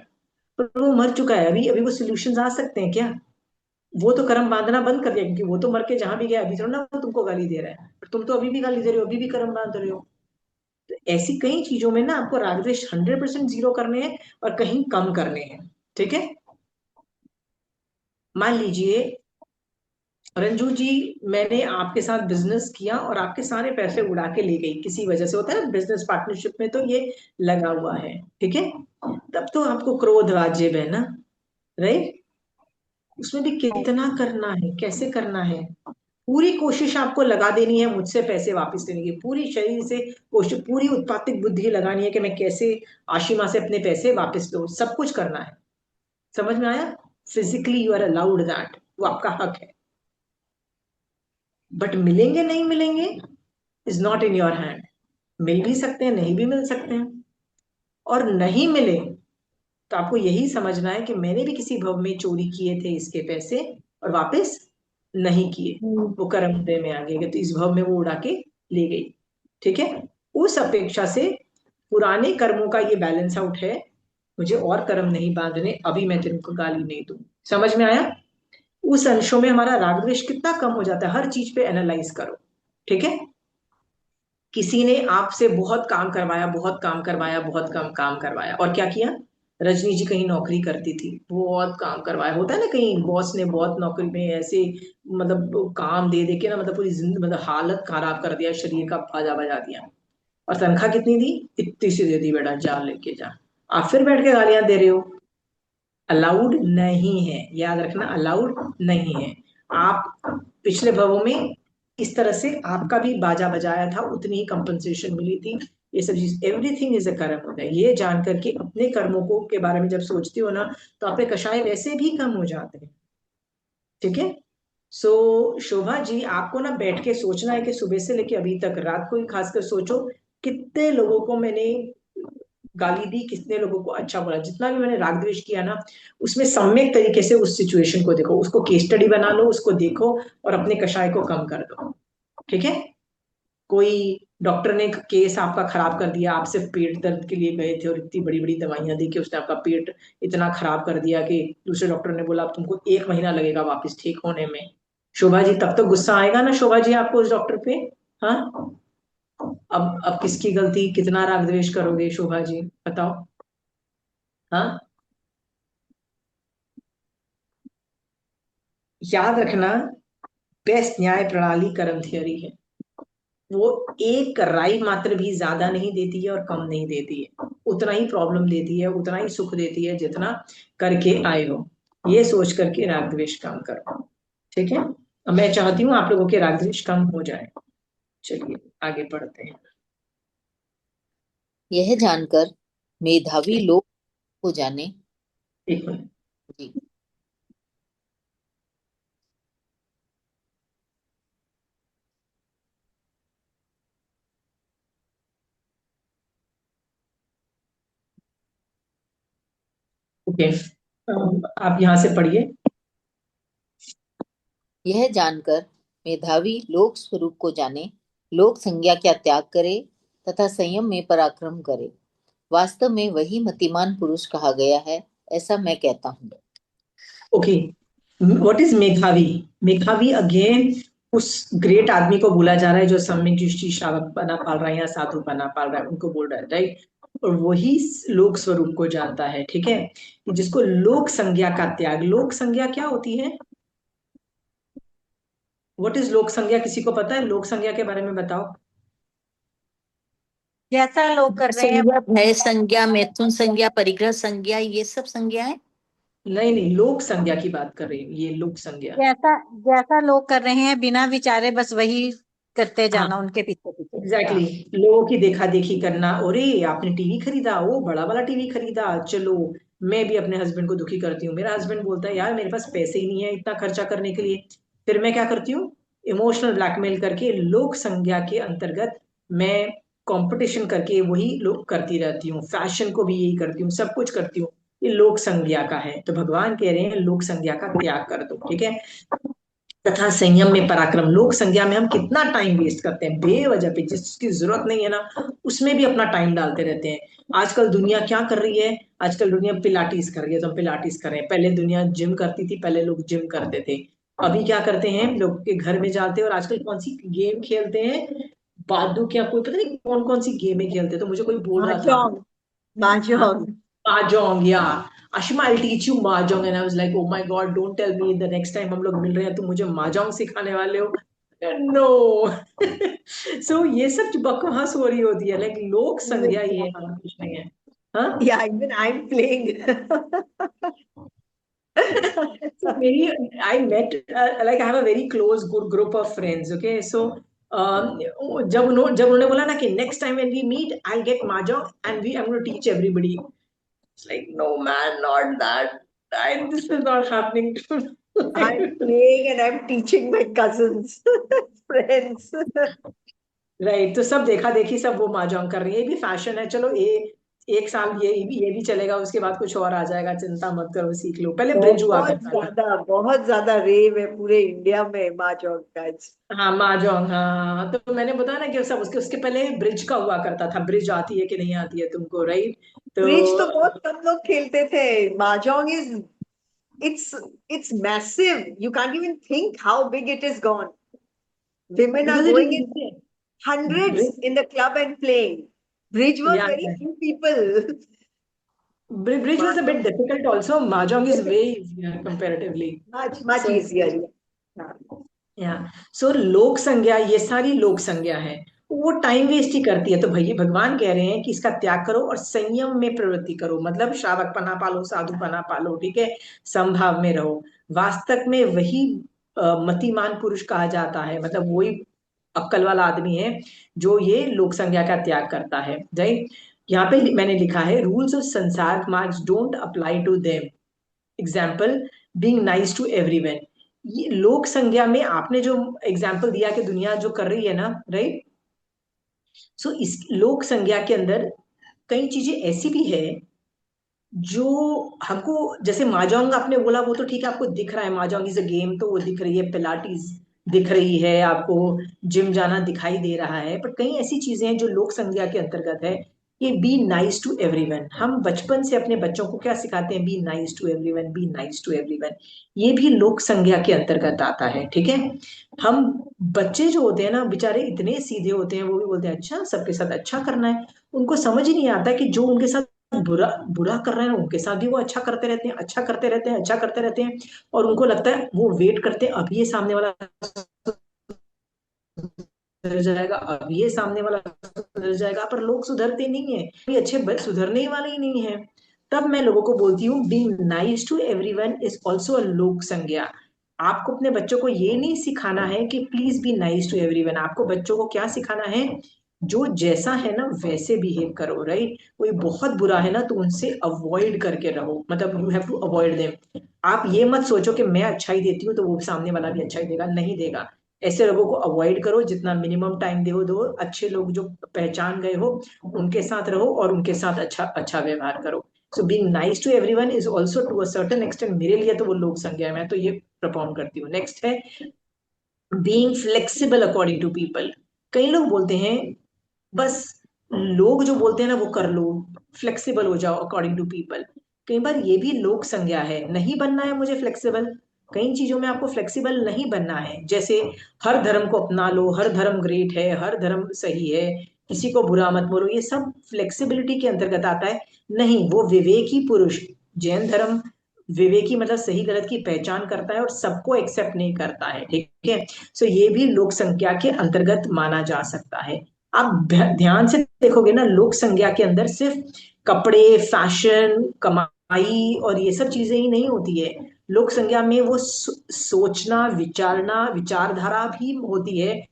पर वो मर चुका है, अभी अभी वो सॉल्यूशंस आ सकते हैं क्या? वो तो कर्म बांधना बंद कर दिया, क्योंकि वो तो मर के जहां भी गया, अभी थोड़ा ना वो तुमको गाली दे रहा है, पर तुम तो अभी भी गाली दे रहे हो, अभी भी कर्म बांध रहे हो। तो ऐसी कई चीजों में ना आपको राग द्वेष 100% जीरो करने हैं और कहीं कम करने हैं, ठीक है। मान लीजिए रंजू जी, मैंने आपके साथ बिजनेस किया और आपके सारे पैसे उड़ा के ले गई किसी वजह से, होता है ना बिजनेस पार्टनरशिप में तो ये लगा हुआ है, ठीक है। तब तो आपको क्रोध वाजिब है ना, राइट। उसमें भी कितना करना है, कैसे करना है, पूरी कोशिश आपको लगा देनी है मुझसे पैसे वापस लेने की, पूरी शरीर से कोशिश, पूरी उत्पादक बुद्धि लगानी है कि मैं कैसे आशिमा से अपने पैसे वापस लूं, सब कुछ करना है। समझ में आया? Physically you are allowed that, वो आपका हक है। बट मिलेंगे नहीं मिलेंगे is not in your hand. मिल भी सकते हैं, नहीं भी मिल सकते हैं। और नहीं मिले तो आपको यही समझना है कि मैंने भी किसी भव में चोरी किए थे इसके पैसे और वापस नहीं किए, वो कर्म उदय में आ गए, तो इस भव में वो उड़ा के ले गई। ठीक है? उस अपेक्षा से पुराने कर्मों का ये बैलेंस आउट है, मुझे और कर्म नहीं बांधने, अभी मैं तुमको गाली नहीं दूं। समझ में आया? उस अंशों में हमारा राग द्वेष कितना कम हो जाता है, हर चीज पे एनालाइज करो। ठीक है? किसी ने आपसे बहुत काम करवाया, बहुत काम करवाया, बहुत कम काम करवाया, और क्या किया? रजनी जी कहीं नौकरी करती थी, बहुत काम करवाया, होता है ना कहीं बॉस ने बहुत नौकरी में ऐसे मतलब काम दे दे के ना, मतलब पूरी जिंदगी, मतलब हालत खराब कर दिया, शरीर का बाजा बजा दिया। और तनख्वाह कितनी दी? इतनी सी दे दी, बेटा जा लेके जा। आप फिर बैठ के गालियां दे रहे हो। अलाउड नहीं है, याद रखना, अलाउड नहीं है। आप पिछले भवों में इस तरह से आपका भी बाजा बजाया था, उतनी ही कंपनसेशन मिली थी। ये सब चीज, एवरीथिंग इज अ कर्म होता है। ये जान करके अपने कर्मों को के बारे में जब सोचते हो ना, तो आपके कषाय वैसे भी कम हो जाते हैं। ठीक है? सो शोभा जी, आपको ना बैठ के सोचना है कि सुबह से लेके अभी तक, रात को ही खासकर सोचो, कितने लोगों को मैंने गाली दी, कितने लोगों को अच्छा बोला, जितना भी मैंने राग द्वेष किया ना, उसमें सम्यक तरीके से उस सिचुएशन को देखो, उसको केस स्टडी बना लो, उसको देखो और अपने कषाय को कम कर दो। ठीक है? कोई डॉक्टर ने केस आपका खराब कर दिया, आप सिर्फ पेट दर्द के लिए गए थे और इतनी बड़ी बड़ी दवाइयां दी कि उसने आपका पेट इतना खराब कर दिया कि दूसरे डॉक्टर ने बोला अब तुमको 1 महीना लगेगा वापस ठीक होने में। शोभा जी, तब तो गुस्सा आएगा ना शोभा जी आपको उस डॉक्टर पे? हाँ, अब किसकी गलती, कितना राग द्वेष करोगे शोभा जी, बताओ। हाँ, याद रखना, बेस्ट न्याय प्रणाली कर्म थियरी है। वो एक राय मात्र भी ज्यादा नहीं देती है और कम नहीं देती है, उतना ही प्रॉब्लम देती है, उतना ही सुख देती है जितना करके आए हो। ये सोच करके राग द्वेष कम करो। ठीक है? अब मैं चाहती हूँ आप लोगों के राग द्वेष कम हो जाए। चलिए आगे बढ़ते हैं। यह जानकर मेधावी लोग को जाने। एक मिनट। जी। ओके, आप यहाँ से पढ़िए। यह जानकर मेधावी लोक स्वरूप को जाने, लोक संज्ञा का त्याग करे तथा संयम में पराक्रम करे। वास्तव में वही मतिमान पुरुष कहा गया है, ऐसा मैं कहता हूँ। ओके, व्हाट इज मेधावी? मेधावी अगेन उस ग्रेट आदमी को बोला जा रहा है जो सम्यक दृष्टि श्रावक बना पाल रहा है या साधु बना पाल रहा है, उनको बोल रहा है, राइट? और वही लोक स्वरूप को जानता है। ठीक है? कि जिसको लोक संज्ञा का त्याग, लोक संज्ञा क्या होती है? व्हाट इज लोक संज्ञा? किसी को पता है लोक संज्ञा के बारे में? बताओ। जैसा लोग कर रहे हैं संज्ञा, भय संज्ञा, मैथुन संज्ञा, परिग्रह संज्ञा, ये सब संज्ञाएं। नहीं नहीं, लोक संज्ञा की बात कर रही हूँ, ये लोक संज्ञा। जैसा जैसा लोग कर रहे हैं बिना विचारे बस वही करते हाँ, जाना उनके पीछे पीछे। Exactly exactly. लोगों की देखा देखी करना, अरे आपने टीवी खरीदा, वो बड़ा वाला टीवी खरीदा, चलो मैं भी अपने हस्बैंड को दुखी करती हूँ। मेरा हस्बैंड बोलता है यार मेरे पास पैसे ही नहीं है इतना खर्चा करने के लिए, फिर मैं क्या करती हूँ? इमोशनल ब्लैकमेल करके लोक संज्ञा के अंतर्गत मैं कंपटीशन करके वही लोग करती रहती हूँ, फैशन को भी यही करती हूँ, सब कुछ करती हूँ। ये लोक संज्ञा का है। तो भगवान कह रहे हैं लोक संज्ञा का त्याग कर दो। ठीक है? तथा संयम में पराक्रम। लोक संज्ञा में हम कितना टाइम वेस्ट करते हैं बेवजह पे, जिसकी जरूरत नहीं है ना, उसमें भी अपना टाइम डालते रहते हैं। आजकल दुनिया क्या कर रही है? आजकल दुनिया पिलाटीज कर रही है, तो हम पिलाटीज कर रहे हैं। पहले दुनिया जिम करती थी, पहले लोग जिम करते थे। अभी क्या करते हैं, लोग के घर में जाते हैं और आजकल कौन सी गेम खेलते हैं, बादू क्या, कोई पता नहीं कौन कौन सी गेमें खेलते हैं। तो मुझे कोई बोल रहा था, mahjong, mahjong. mahjong, yeah. Ashima, I'll teach you mahjong. And I was like, oh my God, don't tell me the next time हम लोग मिल रहे हैं तुम मुझे mahjong सिखाने वाले हो। नो। सो ये सब बकवास हो रही होती है, लाइक लोक संज्ञा ये है, और कुछ नहीं है। हाँ, Yeah, even I'm playing. So मेरी I met like I have a very close good group of friends. Okay, so जब उन्होंने बोला ना कि next time when we meet I'll get mahjong and I'm going to teach everybody. It's like no man, not that. This is not happening to I'm me. playing and I'm teaching my cousins, friends. Right, तो सब देखा देखी सब वो mahjong कर रही है, ये भी फैशन है। चलो ये एक साल ये भी चलेगा, उसके बाद कुछ और आ जाएगा, चिंता मत करो, सीख लो। पहले ब्रिज हुआ करता था। बहुत ज्यादा रेव है पूरे इंडिया में mahjong का। हाँ mahjong, हाँ, तो मैंने बताया ना कि सब उसके उसके पहले ब्रिज का हुआ करता था। ब्रिज आती है कि नहीं आती है तुमको, राइट? तो ब्रिज तो बहुत कम लोग खेलते थे। mahjong is it's massive. You can't even think how big it is gone. Women are because it going in is hundreds bridge, in the club and playing. Bridge was या very few people. Bridge was a bit mahjong difficult also, mahjong is way easier comparatively. much so easier. हाँ। या सो लोक संज्ञा, ये सारी लोक संज्ञा है, वो टाइम वेस्ट ही करती है। तो भैया भगवान कह रहे हैं कि इसका त्याग करो और संयम में प्रवृत्ति करो, मतलब श्रावक पना पालो, साधु पना पालो, ठीक है, समभाव में रहो। वास्तव में वही मतिमान पुरुष कहा जाता है, मतलब वही अक्कल वाला आदमी है जो ये लोक संज्ञा का त्याग करता है, राइट? यहाँ पे मैंने लिखा है, rules of sansar marks don't apply to them. Example, being nice to everyone. ये लोक संज्ञा में आपने जो एग्जाम्पल दिया कि दुनिया जो कर रही है ना, राइट? सो इस लोक संज्ञा के अंदर कई चीजें ऐसी भी है जो हमको, जैसे mahjong आपने बोला, वो तो ठीक है, आपको दिख रहा है mahjong इज अ गेम, तो वो दिख रही है, पिलाटीज दिख रही है आपको, जिम जाना दिखाई दे रहा है, पर कई ऐसी चीजें हैं जो लोक संज्ञा के अंतर्गत है। ये बी नाइस टू एवरीवन, हम बचपन से अपने बच्चों को क्या सिखाते हैं? Be nice to everyone, be nice to everyone. ये भी लोक संज्ञा के अंतर्गत आता है, ठीक है। हम बच्चे जो होते हैं ना बेचारे, इतने सीधे होते हैं, वो भी बोलते हैं अच्छा सबके साथ अच्छा करना है। उनको समझ ही नहीं आता कि जो उनके साथ बुरा बुरा कर रहे हैं उनके साथ भी वो अच्छा करते रहते हैं, अच्छा करते रहते हैं, अच्छा करते रहते हैं। और उनको लगता है, वो वेट करते हैं अब ये सामने वाला सुधर जाएगा, अब ये सामने वाला सुधर जाएगा, पर लोग सुधरते नहीं है, कोई अच्छे सुधरने वाले ही नहीं है। तब मैं लोगों को बोलती हूँ, being nice to everyone is also a lok sangya. आपको अपने बच्चों को ये नहीं सिखाना है कि please be nice to everyone, आपको बच्चों को क्या सिखाना है? जो जैसा है ना वैसे बिहेव करो, राइट? कोई बहुत बुरा है ना तो उनसे अवॉइड करके रहो, मतलब you have to avoid them. आप ये मत सोचो कि मैं अच्छा ही देती हूँ तो वो सामने वाला भी अच्छा ही देगा, नहीं देगा। ऐसे लोगों को अवॉइड करो, जितना मिनिमम टाइम दो। अच्छे लोग जो पहचान गए हो उनके साथ रहो और उनके साथ अच्छा अच्छा व्यवहार करो। So being nice to everyone is also to a certain extent, मेरे लिए तो वो लोग संज्ञा है, मैं तो ये प्रपोन करती हूँ। नेक्स्ट है being flexible according to people. कई लोग बोलते हैं बस, लोग जो बोलते हैं ना वो कर लो, फ्लेक्सिबल हो जाओ अकॉर्डिंग टू पीपल। कई बार ये भी लोक संज्ञा है, नहीं बनना है मुझे फ्लेक्सिबल, कई चीजों में आपको फ्लेक्सिबल नहीं बनना है। जैसे हर धर्म को अपना लो, हर धर्म ग्रेट है, हर धर्म सही है, किसी को बुरा मत बोलो, ये सब फ्लेक्सिबिलिटी के अंतर्गत आता है। नहीं, वो विवेकी पुरुष, जैन धर्म विवेकी मतलब सही गलत की पहचान करता है और सबको एक्सेप्ट नहीं करता है, ठीक है। सो ये भी लोक संज्ञा के अंतर्गत माना जा सकता है। आप ध्यान से देखोगे ना, लोक संज्ञा के अंदर सिर्फ कपड़े, फैशन, कमाई और ये सब चीजें ही नहीं होती है। लोक संज्ञा में वो सोचना, विचारना, विचारधारा भी होती है,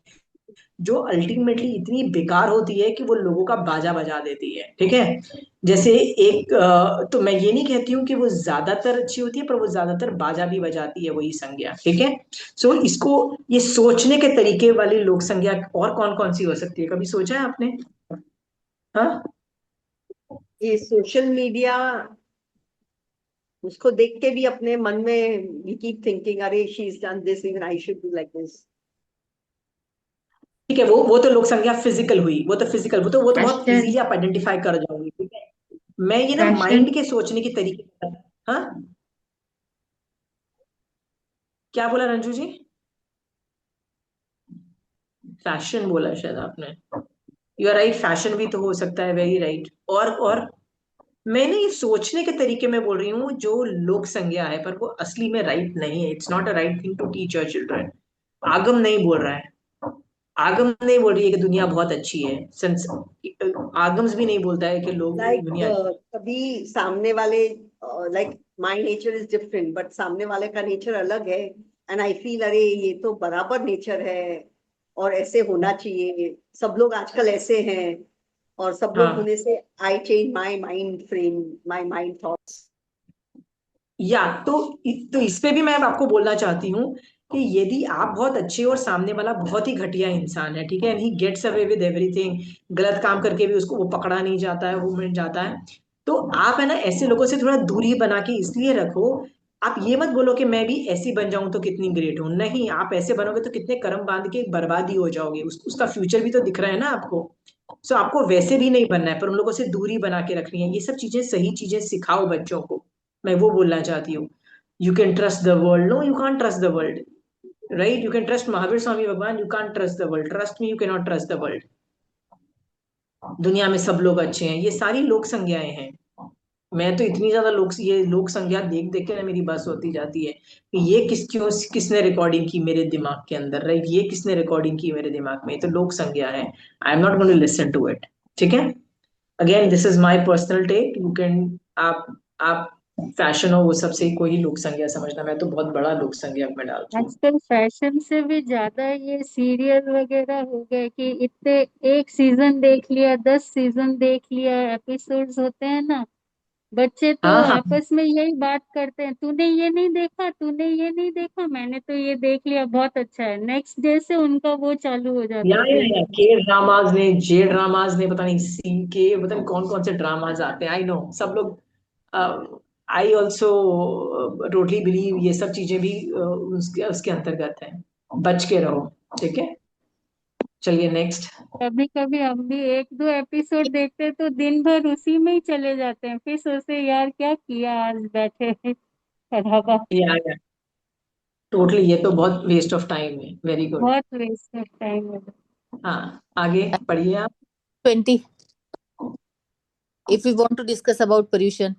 जो अल्टीमेटली इतनी बेकार होती है कि वो लोगों का बाजा बजा देती है, ठीक है। जैसे एक तो मैं ये नहीं कहती हूँ कि वो ज्यादातर अच्छी होती है, पर वो ज्यादातर बाजा भी बजाती है वही संज्ञा, ठीक है। सो इसको, ये सोचने के तरीके वाली लोक संज्ञा और कौन कौन सी हो सकती है, कभी सोचा है आपने? हाँ, ये सोशल मीडिया, उसको देख के भी अपने मन में वी कीप थिंकिंग, अरे she is done this, even I should do like this. ठीक है, वो तो लोक संज्ञा फिजिकल हुई, वो तो फिजिकल, वो तो बहुत फैशन, इजीली आप आइडेंटिफाई कर जाओगे, ठीक है। मैं ये ना फैशन। माइंड के सोचने के तरीके, हाँ, क्या बोला रंजू जी? फैशन बोला शायद आपने, यू आर राइट, फैशन भी तो हो सकता है, वेरी राइट। और मैंने ये सोचने के तरीके में बोल रही हूँ जो लोक संज्ञा है, पर वो असली में राइट नहीं है, it's not a right thing to teach your children. आगम नहीं बोल रहा है, आगम नहीं बोल रही है कि दुनिया बहुत अच्छी है, आगम्स भी नहीं बोलता है कि लोग लाइक दुनिया अच्छी कभी सामने वाले like my nature is different, but सामने वाले का नेचर अलग है, एंड आई फील अरे ये तो बराबर नेचर है और ऐसे होना चाहिए, सब लोग आजकल ऐसे हैं, और सब लोग हाँ, होने से I change my mind frame, my mind thoughts. या तो इस पे भी मैं आपको बोलना चाहती हूँ कि यदि आप बहुत अच्छे और सामने वाला बहुत ही घटिया इंसान है, ठीक है, and he gets away with everything, गलत काम करके भी उसको वो पकड़ा नहीं जाता है, वो मिल जाता है, तो आप है ना ऐसे लोगों से थोड़ा दूरी बना के इसलिए रखो। आप ये मत बोलो कि मैं भी ऐसी बन जाऊं तो कितनी ग्रेट हूं, नहीं, आप ऐसे बनोगे तो कितने कर्म बांध के बर्बादी हो जाओगे, उसका फ्यूचर भी तो दिख रहा है ना आपको। सो आपको वैसे भी नहीं बनना है, पर उन लोगों से दूरी बना के रखनी है। ये सब चीजें, सही चीजें सिखाओ बच्चों को, मैं वो बोलना चाहती हूँ। You can trust the world, no you can't trust the world, right? You can trust Mahavir Swami भगवान, you can't trust the world, trust me, you can not trust the world. दुनिया में सब लोग अच्छे हैं, ये सारी लोक संज्ञाएं हैं। मैं तो इतनी ज्यादा ये लोक संज्ञा देख देख के ना मेरी बस होती जाती है कि ये किसने रिकॉर्डिंग की मेरे दिमाग के अंदर, राइट? ये किसने रिकॉर्डिंग की मेरे दिमाग में, ये तो लोक संज्ञा है। I am not going to listen to it, ठीक है? Again this is my personal take, you can, आप फैशन हो वो सबसे कोई लोक संज्ञा समझना, मैं तो बहुत बड़ा लोक संज्ञा में डालती हूँ। आजकल फैशन से भी ज्यादा ये सीरियल वगैरह हो गए कि इतने, एक सीजन देख लिया, 10 सीजन देख लिया, एपिसोड्स होते हैं ना, बच्चे तो हाँ हाँ, आपस में यही बात करते हैं, तूने ये नहीं देखा, तूने ये नहीं देखा, मैंने तो ये देख लिया, बहुत अच्छा है, नेक्स्ट डे से उनका वो चालू हो जाता है या देखना। के ड्रामाज ने, जे ड्रामाज ने, पता नहीं सी के, पता नहीं कौन कौन से ड्रामाज आते हैं, आई नो सब लोग। आई ऑल्सो टोटली बिलीव ये सब चीजें भी उसके उसके अंतर्गत है, बच के रहो, ठीक है? चलिए नेक्स्ट। कभी कभी हम भी एक दो एपिसोड देखते हैं तो दिन भर उसी में ही चले जाते हैं, फिर सोचते हैं, यार क्या किया आज बैठे खराबा। या टोटली, ये तो बहुत वेस्ट ऑफ टाइम है, वेरी गुड। बहुत वेस्ट ऑफ टाइम है। हाँ, आगे पढ़िए आप। 20. If we want to discuss about pollution.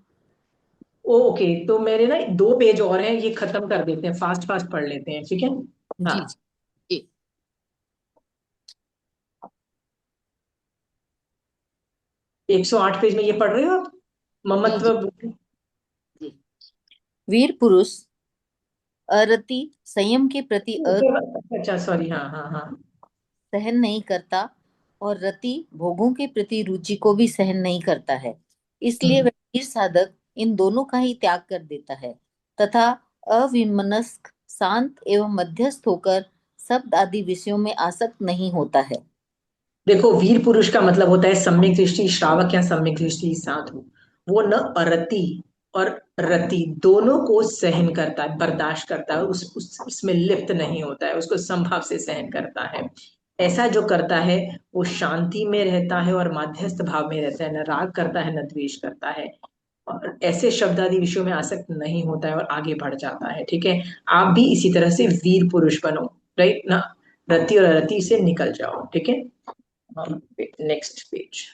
Okay, तो मेरे ना 2 पेज और हैं, ये खत्म कर देते हैं, फास्ट फास्ट पढ़ लेते हैं, ठीक है? जी हाँ, जी 108 पेज में ये पढ़ रहे हो आप, जी जी ममत्व। जी। वीर पुरुष अरति संयम के प्रति अच्छा, सॉरी, हाँ हाँ हाँ। सहन नहीं करता और रति भोगों के प्रति रुचि को भी सहन नहीं करता है। इसलिए हम्म। वह वीर साधक इन दोनों का ही त्याग कर देता है तथा अविमनस्क, शांत एवं मध्यस्थ होकर शब्द आदि विषयों में आसक्त नहीं होता है। देखो, वीर पुरुष का मतलब होता है सम्यक दृष्टि श्रावक या सम्यक दृष्टि साधु। वो न अरति और रति दोनों को सहन करता है, बर्दाश्त करता है, उसमें लिप्त नहीं होता है, उसको संभाव से सहन करता है। ऐसा जो करता है वो शांति में रहता है और मध्यस्थ भाव में रहता है, न राग करता है न द्वेष करता है, और ऐसे शब्द आदि विषयों में आसक्त नहीं होता है और आगे बढ़ जाता है, ठीक है? आप भी इसी तरह से वीर पुरुष बनो, राइट ना? रति और अरति से निकल जाओ, ठीक है? Next page.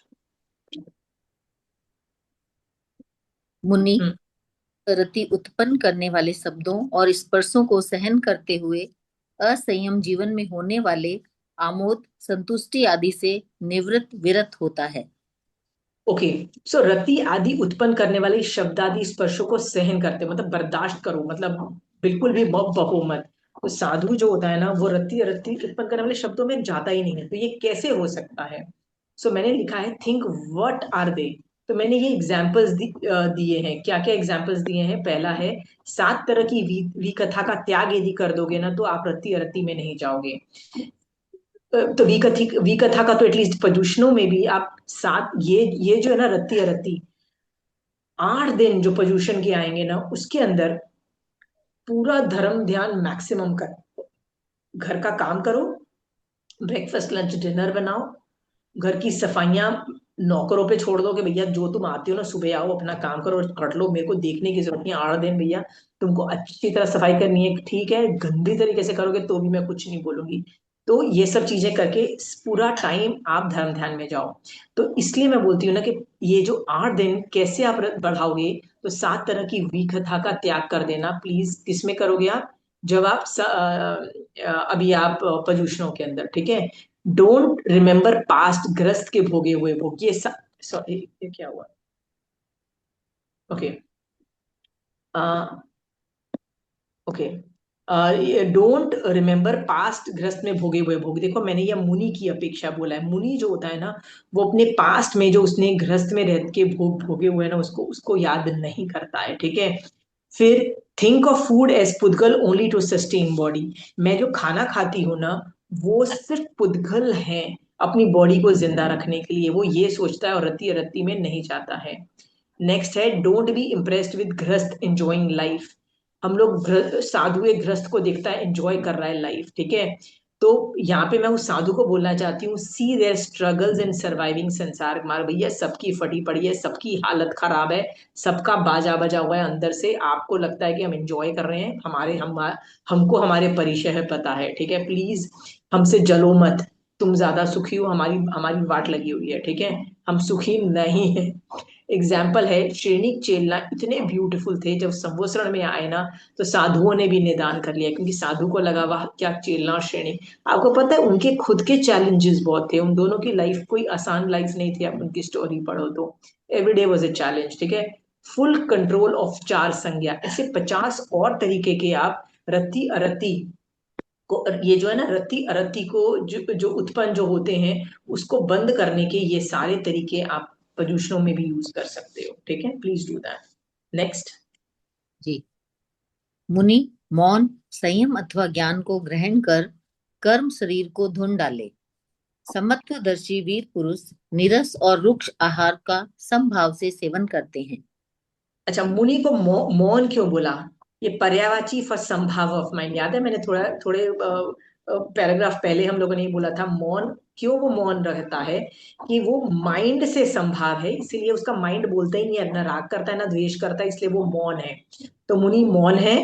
मुनि रति उत्पन्न करने वाले शब्दों और स्पर्शों को सहन करते हुए असंयम जीवन में होने वाले आमोद, संतुष्टि आदि से निवृत्त विरत होता है। ओके, सो रति आदि उत्पन्न करने वाले शब्द आदि स्पर्शों को सहन करते, मतलब बर्दाश्त करो, मतलब बिल्कुल भी बको मत। तो साधु जो होता है ना, वो रति रति उत्पन्न करने वाले शब्दों में जाता ही नहीं है, तो ये कैसे हो सकता है? सो मैंने लिखा है थिंक व्हाट आर दे। तो मैंने ये एग्जाम्पल्स दिए हैं, क्या क्या एग्जाम्पल्स दिए हैं? पहला है, 7 तरह की विकथा का त्याग यदि कर दोगे ना, तो आप रति रति में नहीं जाओगे। तो विकथा का तो एटलीस्ट प्रदूषणों में भी आप साथ, ये जो है ना रत्ती अरत्ती, 8 दिन जो पोल्यूशन के आएंगे ना, उसके अंदर पूरा धर्म ध्यान मैक्सिमम कर, घर का काम करो, ब्रेकफास्ट लंच डिनर बनाओ, घर की सफाइयां नौकरों पे छोड़ दो कि भैया जो तुम आते हो ना सुबह आओ अपना काम करो और कर लो, मेरे को देखने की जरूरत नहीं, 8 दिन भैया तुमको अच्छी तरह सफाई करनी है, ठीक है, गंदी तरीके से करोगे तो भी मैं कुछ नहीं बोलूंगी। तो ये सब चीजें करके पूरा टाइम आप धर्म ध्यान में जाओ। तो इसलिए मैं बोलती हूँ ना कि ये जो 8 दिन कैसे आप बढ़ाओगे, तो 7 तरह की विकथा का त्याग कर देना प्लीज। किसमें करोगे आप? जब आप अभी आप प्रदूषणों के अंदर, ठीक है? डोंट रिमेम्बर पास्ट, ग्रस्त के भोगे हुए भोग, ये सॉरी, ये क्या हुआ? Okay, okay, don't remember past, ग्रस्त में भोगे हुए भोग। देखो मैंने ये मुनि की अपेक्षा बोला है। मुनि जो होता है ना, वो अपने पास्ट में जो उसने ग्रस्त में रह के भोग भोगे हुए हैं ना, उसको उसको याद नहीं करता है, ठीक है। फिर थिंक ऑफ फूड एज पुद्गल ओनली टू सस्टेन बॉडी। मैं जो खाना खाती हूँ ना, वो सिर्फ पुद्गल है, अपनी बॉडी को जिंदा रखने के लिए। वो ये सोचता है और रत्ती रत्ती में नहीं जाता है। नेक्स्ट है डोंट बी इम्प्रेस्ड विद ग्रस्त एंजॉइंग लाइफ। हम लोग साधु एक ग्रस्त को देखता है एंजॉय कर रहा है लाइफ, ठीक है। तो यहाँ पे मैं उस साधु को बोलना चाहती हूँ, सी देयर स्ट्रगल्स इन सर्वाइविंग संसार मार। भैया सबकी फटी पड़ी है, सबकी हालत खराब है, सबका बाजा बजा हुआ है अंदर से। आपको लगता है कि हम एंजॉय कर रहे हैं, हमको हमारे परिचय है पता है, ठीक है। प्लीज हमसे जलो मत, तुम ज्यादा सुखी हो, हमारी हमारी वाट लगी हुई है, ठीक है। हम सुखी नहीं है। एग्जाम्पल है श्रेणिक चेलना इतने ब्यूटीफुल थे, जब संवत्सरण में आए ना तो साधुओं ने भी निदान कर लिया, क्योंकि साधु को लगा वाह क्या चेलना और श्रेणिक। आपको पता है उनके खुद के चैलेंजेस बहुत थे, उन दोनों की लाइफ कोई आसान लाइफ नहीं थी। आप उनकी स्टोरी पढ़ो तो एवरीडे वाज ए चैलेंज, ठीक है। फुल कंट्रोल ऑफ चार संज्ञा, ऐसे 50 और तरीके के आप रति अरति को, ये जो है ना रति अरति को जो जो उत्पन्न जो होते हैं, उसको बंद करने के ये सारे तरीके आप प्रदूषणों में भी यूज कर सकते हो, ठीक है। Please do that. नेक्स्ट। जी। मुनि मौन, संयम अथवा ज्ञान को ग्रहण कर कर्म शरीर को धुन डाले। समत्वदर्शी वीर पुरुष निरस और रुक्ष आहार का समभाव से सेवन करते हैं। अच्छा, मुनि को मौन क्यों बोला? ये पर्यायवाची फॉर संभाव ऑफ माइंड। याद है मैंने थोड़े पैराग्राफ पहले हम लोगों ने ये बोला था, मौन क्यों वो मौन रहता है, कि वो माइंड से संभाव है, इसीलिए उसका माइंड बोलता ही नहीं है, ना राग करता है ना द्वेष करता है, इसलिए वो मौन है। तो मुनि मौन है,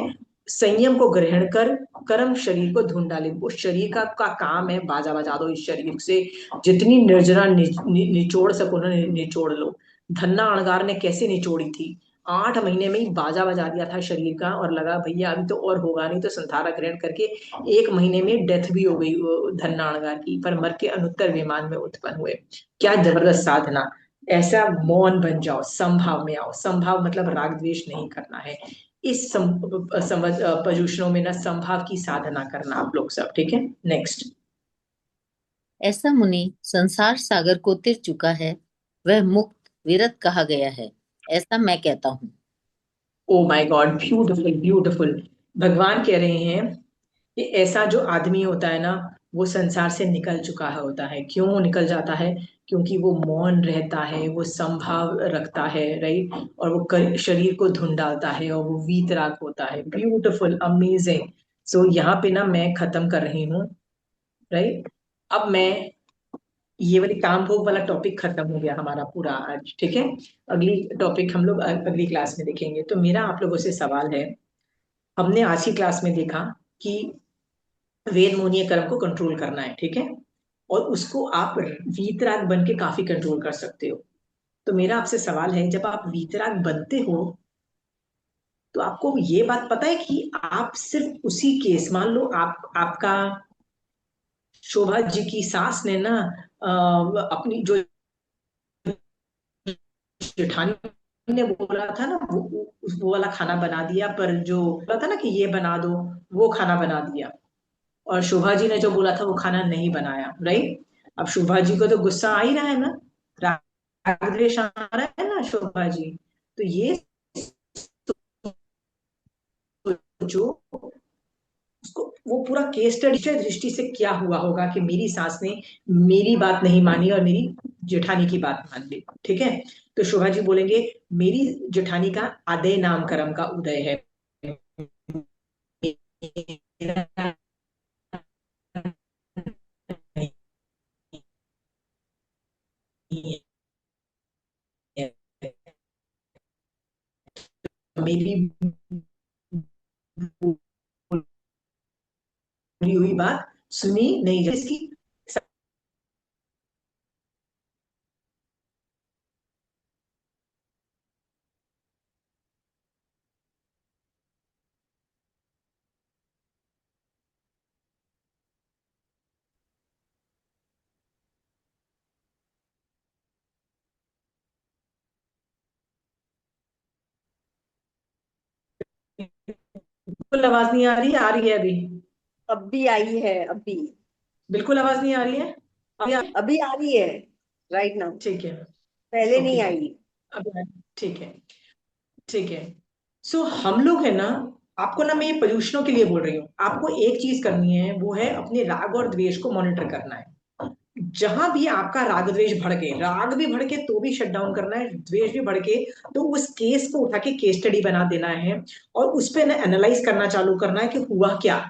संयम को ग्रहण कर कर्म शरीर को धुन डाले। वो शरीर का काम है, बाजा बजा दो इस शरीर से, जितनी निर्जना निचोड़ सको ना निचोड़ लो। धन्ना अणगार ने कैसे निचोड़ी थी, 8 महीने में ही बाजा बजा दिया था शरीर का, और लगा भैया अभी तो और होगा नहीं, तो संथारा ग्रहण करके 1 महीने में डेथ भी हो गई वो धन्ना अणगार की, पर मर के अनुत्तर विमान में उत्पन्न हुए। क्या जबरदस्त साधना। ऐसा मौन बन जाओ, संभाव में आओ। संभाव मतलब राग द्वेष नहीं करना है। इस समझ प्रदूषणों में ना संभाव की साधना करना आप लोग सब, ठीक है। नेक्स्ट। ऐसा मुनि संसार सागर को तिर चुका है, वह मुक्त विरत कहा गया है, ऐसा मैं कहता हूँ। Oh my God, beautiful beautiful. भगवान कह रहे हैं कि ऐसा जो आदमी होता है ना, वो संसार से निकल चुका है होता है। क्यों निकल जाता है? क्योंकि वो मौन रहता है, वो संभाव रखता है, राइट। और वो शरीर को धुन डालता है, और वो वीतराग होता है। Beautiful, amazing. सो यहाँ पे ना मैं खत्म कर रही हूँ, राइट। अब मैं ये वाली काम भोग वाला टॉपिक खत्म हो गया हमारा पूरा आज, ठीक है। अगली टॉपिक हम लोग अगली क्लास में देखेंगे। तो मेरा आप लोगों से सवाल है, हमने आज की क्लास में देखा कि वेद मोनीय कर्म को कंट्रोल करना है, ठीक है। और उसको आप वीतराग बन के काफी कंट्रोल कर सकते हो। तो मेरा आपसे सवाल है, जब आप वीतराग बनते हो तो आपको ये बात पता है कि आप सिर्फ उसी केस, मान लो आपका शोभा जी की सास ने ना अपनी जो जेठानी ने बोला था ना, वो वाला खाना बना दिया, पर जो बोला था ना कि ये बना दो, वो खाना बना दिया। और शोभा जी ने जो बोला था वो खाना नहीं बनाया, राइट। अब शोभा जी को तो गुस्सा आ ही रहा है ना, राग द्वेष आ रहा है ना शोभा जी। तो ये सोचो, उसको वो पूरा केस स्टडी दृष्टि से क्या हुआ होगा कि मेरी सास ने मेरी बात नहीं मानी और मेरी जेठानी की बात मान ली, ठीक है। तो शोभा जी बोलेंगे, मेरी जेठानी का आदय नाम कर्म का उदय है, मेरा नहीं है। मेरी बोली हुई बात सुनी नहीं जाती। इसकी बिल्कुल आवाज नहीं आ रही है अभी? अब भी आई है, अभी बिल्कुल आवाज नहीं आ रही है अभी अभी आ रही है, राइट नाउ। ठीक है। पहले ओके, नहीं आई। अभी ठीक है, ठीक है। सो हम लोग है ना, आपको ना मैं ये पॉल्यूशनों के लिए बोल रही हूँ, आपको एक चीज करनी है, वो है अपने राग और द्वेष को मॉनिटर करना है। जहां भी आपका राग द्वेष भड़के, राग भी भड़के तो भी शट डाउन करना है, द्वेष भी भड़के तो उस केस को उठा के केस स्टडी बना देना है, और उस पे ना एनालाइज करना चालू करना है कि हुआ क्या।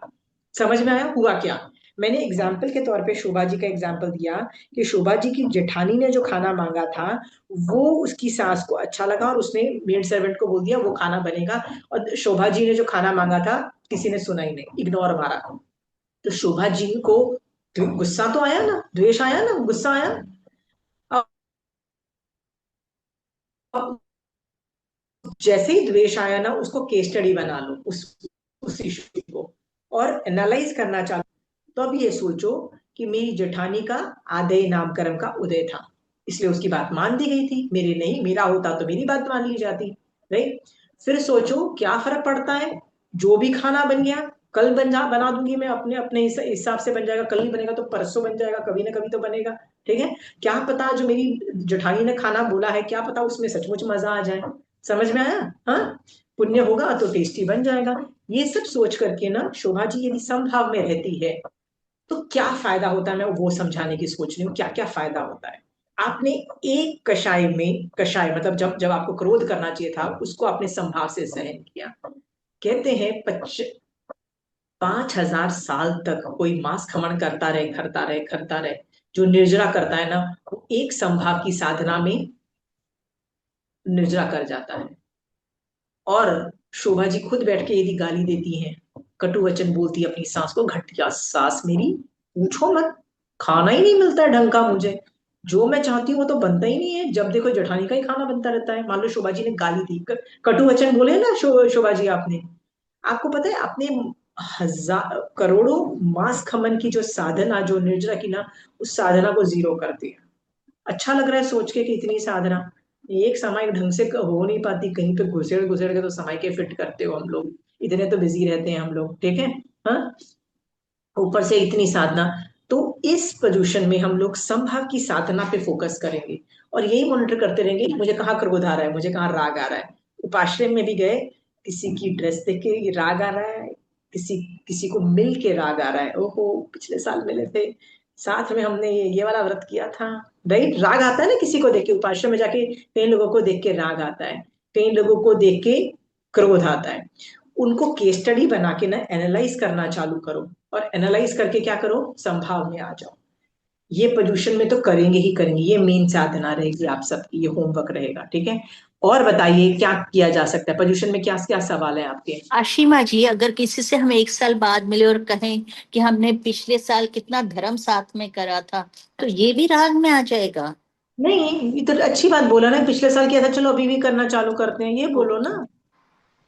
समझ में आया हुआ क्या? मैंने एग्जाम्पल के तौर पे शोभा जी का एग्जाम्पल दिया कि शोभा जी की जेठानी ने जो खाना मांगा था, वो उसकी सास को अच्छा लगा और उसने मेड सर्वेंट को बोल दिया वो खाना बनेगा, और शोभा जी ने जो खाना मांगा था किसी ने सुना ही नहीं, इग्नोर मारा। तो शोभा जी को गुस्सा तो आया ना, द्वेष आया ना, गुस्सा आया। अब जैसे ही द्वेष आया ना, उसको केस स्टडी बना लो, उस इशू को, और एनालाइज करना चाहो। तो अब ये सोचो कि मेरी जेठानी का आधे नाम कर्म का उदय था, इसलिए उसकी बात मान दी गई थी, मेरे नहीं, मेरा होता तो मेरी बात मान ली जाती। राइट? फिर सोचो क्या फर्क पड़ता है, जो भी खाना बन गया, कल बना दूंगी मैं, अपने अपने हिसाब से बन जाएगा, कल नहीं बनेगा तो परसों बन जाएगा, कभी ना कभी तो बनेगा। ठीक है? क्या पता जो मेरी जेठानी ने खाना बोला है, क्या पता उसमें सचमुच मजा आ जाए। समझ में आया? हाँ, पुण्य होगा तो टेस्टी बन जाएगा। ये सब सोच करके ना शोभा जी यदि समभाव में रहती है तो क्या फायदा होता है, मैं वो समझाने की सोच रही हूँ, क्या क्या फायदा होता है। आपने एक कषाय में, कषाय मतलब जब जब आपको क्रोध करना चाहिए था, उसको आपने संभाव से सहन किया। कहते हैं 5,000 साल तक कोई मांस खमन करता रहे, करता रहे, करता रहे, जो निर्जरा करता है ना, वो एक संभाव की साधना में निर्जरा कर जाता है। और शोभा जी खुद बैठ के यदि गाली देती हैं, कटु वचन बोलती है अपनी सास को, घटिया सास मेरी, पूछो मत, खाना ही नहीं मिलता है ढंग का मुझे, जो मैं चाहती हूँ वो तो बनता ही नहीं है, जब देखो जेठानी का ही खाना बनता रहता है। मान लो शोभा जी ने गाली दी, कटु वचन बोले ना शोभा जी आपने, आपको पता है आपने हजार करोड़ों मांस खमन की जो साधना, जो निर्जरा की ना, उस साधना को जीरो कर दिया। अच्छा लग रहा है सोच के कि इतनी साधना, एक समय ढंग से हो नहीं पाती, कहीं पे घुसेड़ घुसेड़ के तो समय के फिट करते हो हम लोग, इतने तो बिजी रहते हैं हम लोग। ठीक है? हाँ, ऊपर से इतनी साधना। तो इस पोजीशन में हम लोग संभाव की साधना पे फोकस करेंगे, और यही मॉनिटर करते रहेंगे कि मुझे कहाँ क्रोध आ रहा है, मुझे कहाँ राग आ रहा है। उपाश्रय में भी गए, किसी की ड्रेस देख के ये राग आ रहा है, किसी किसी को मिल के राग आ रहा है, ओहो पिछले साल मिले थे, साथ में हमने ये वाला व्रत किया था। राइट? राग आता है ना किसी को देख के, उपाश्रय में जाके कई लोगों को देख के राग आता है, कई लोगों को देख के क्रोध आता है। उनको केस स्टडी बना के ना एनालाइज करना चालू करो, और एनालाइज करके क्या करो, संभाव में आ जाओ। ये पोल्यूशन में तो करेंगे ही करेंगे, ये मेन साधना रहेगी आप सबकी, ये होमवर्क रहेगा। ठीक है? और बताइए क्या किया जा सकता है पोल्यूशन में, क्या क्या सवाल है आपके? आशिमा जी, अगर किसी से हम 1 साल बाद मिले और कहें कि हमने पिछले साल कितना धर्म साथ में करा था, तो ये भी राग में आ जाएगा? नहीं, ये तो अच्छी बात बोला ना, पिछले साल किया था, चलो अभी भी करना चालू करते हैं, ये बोलो ना।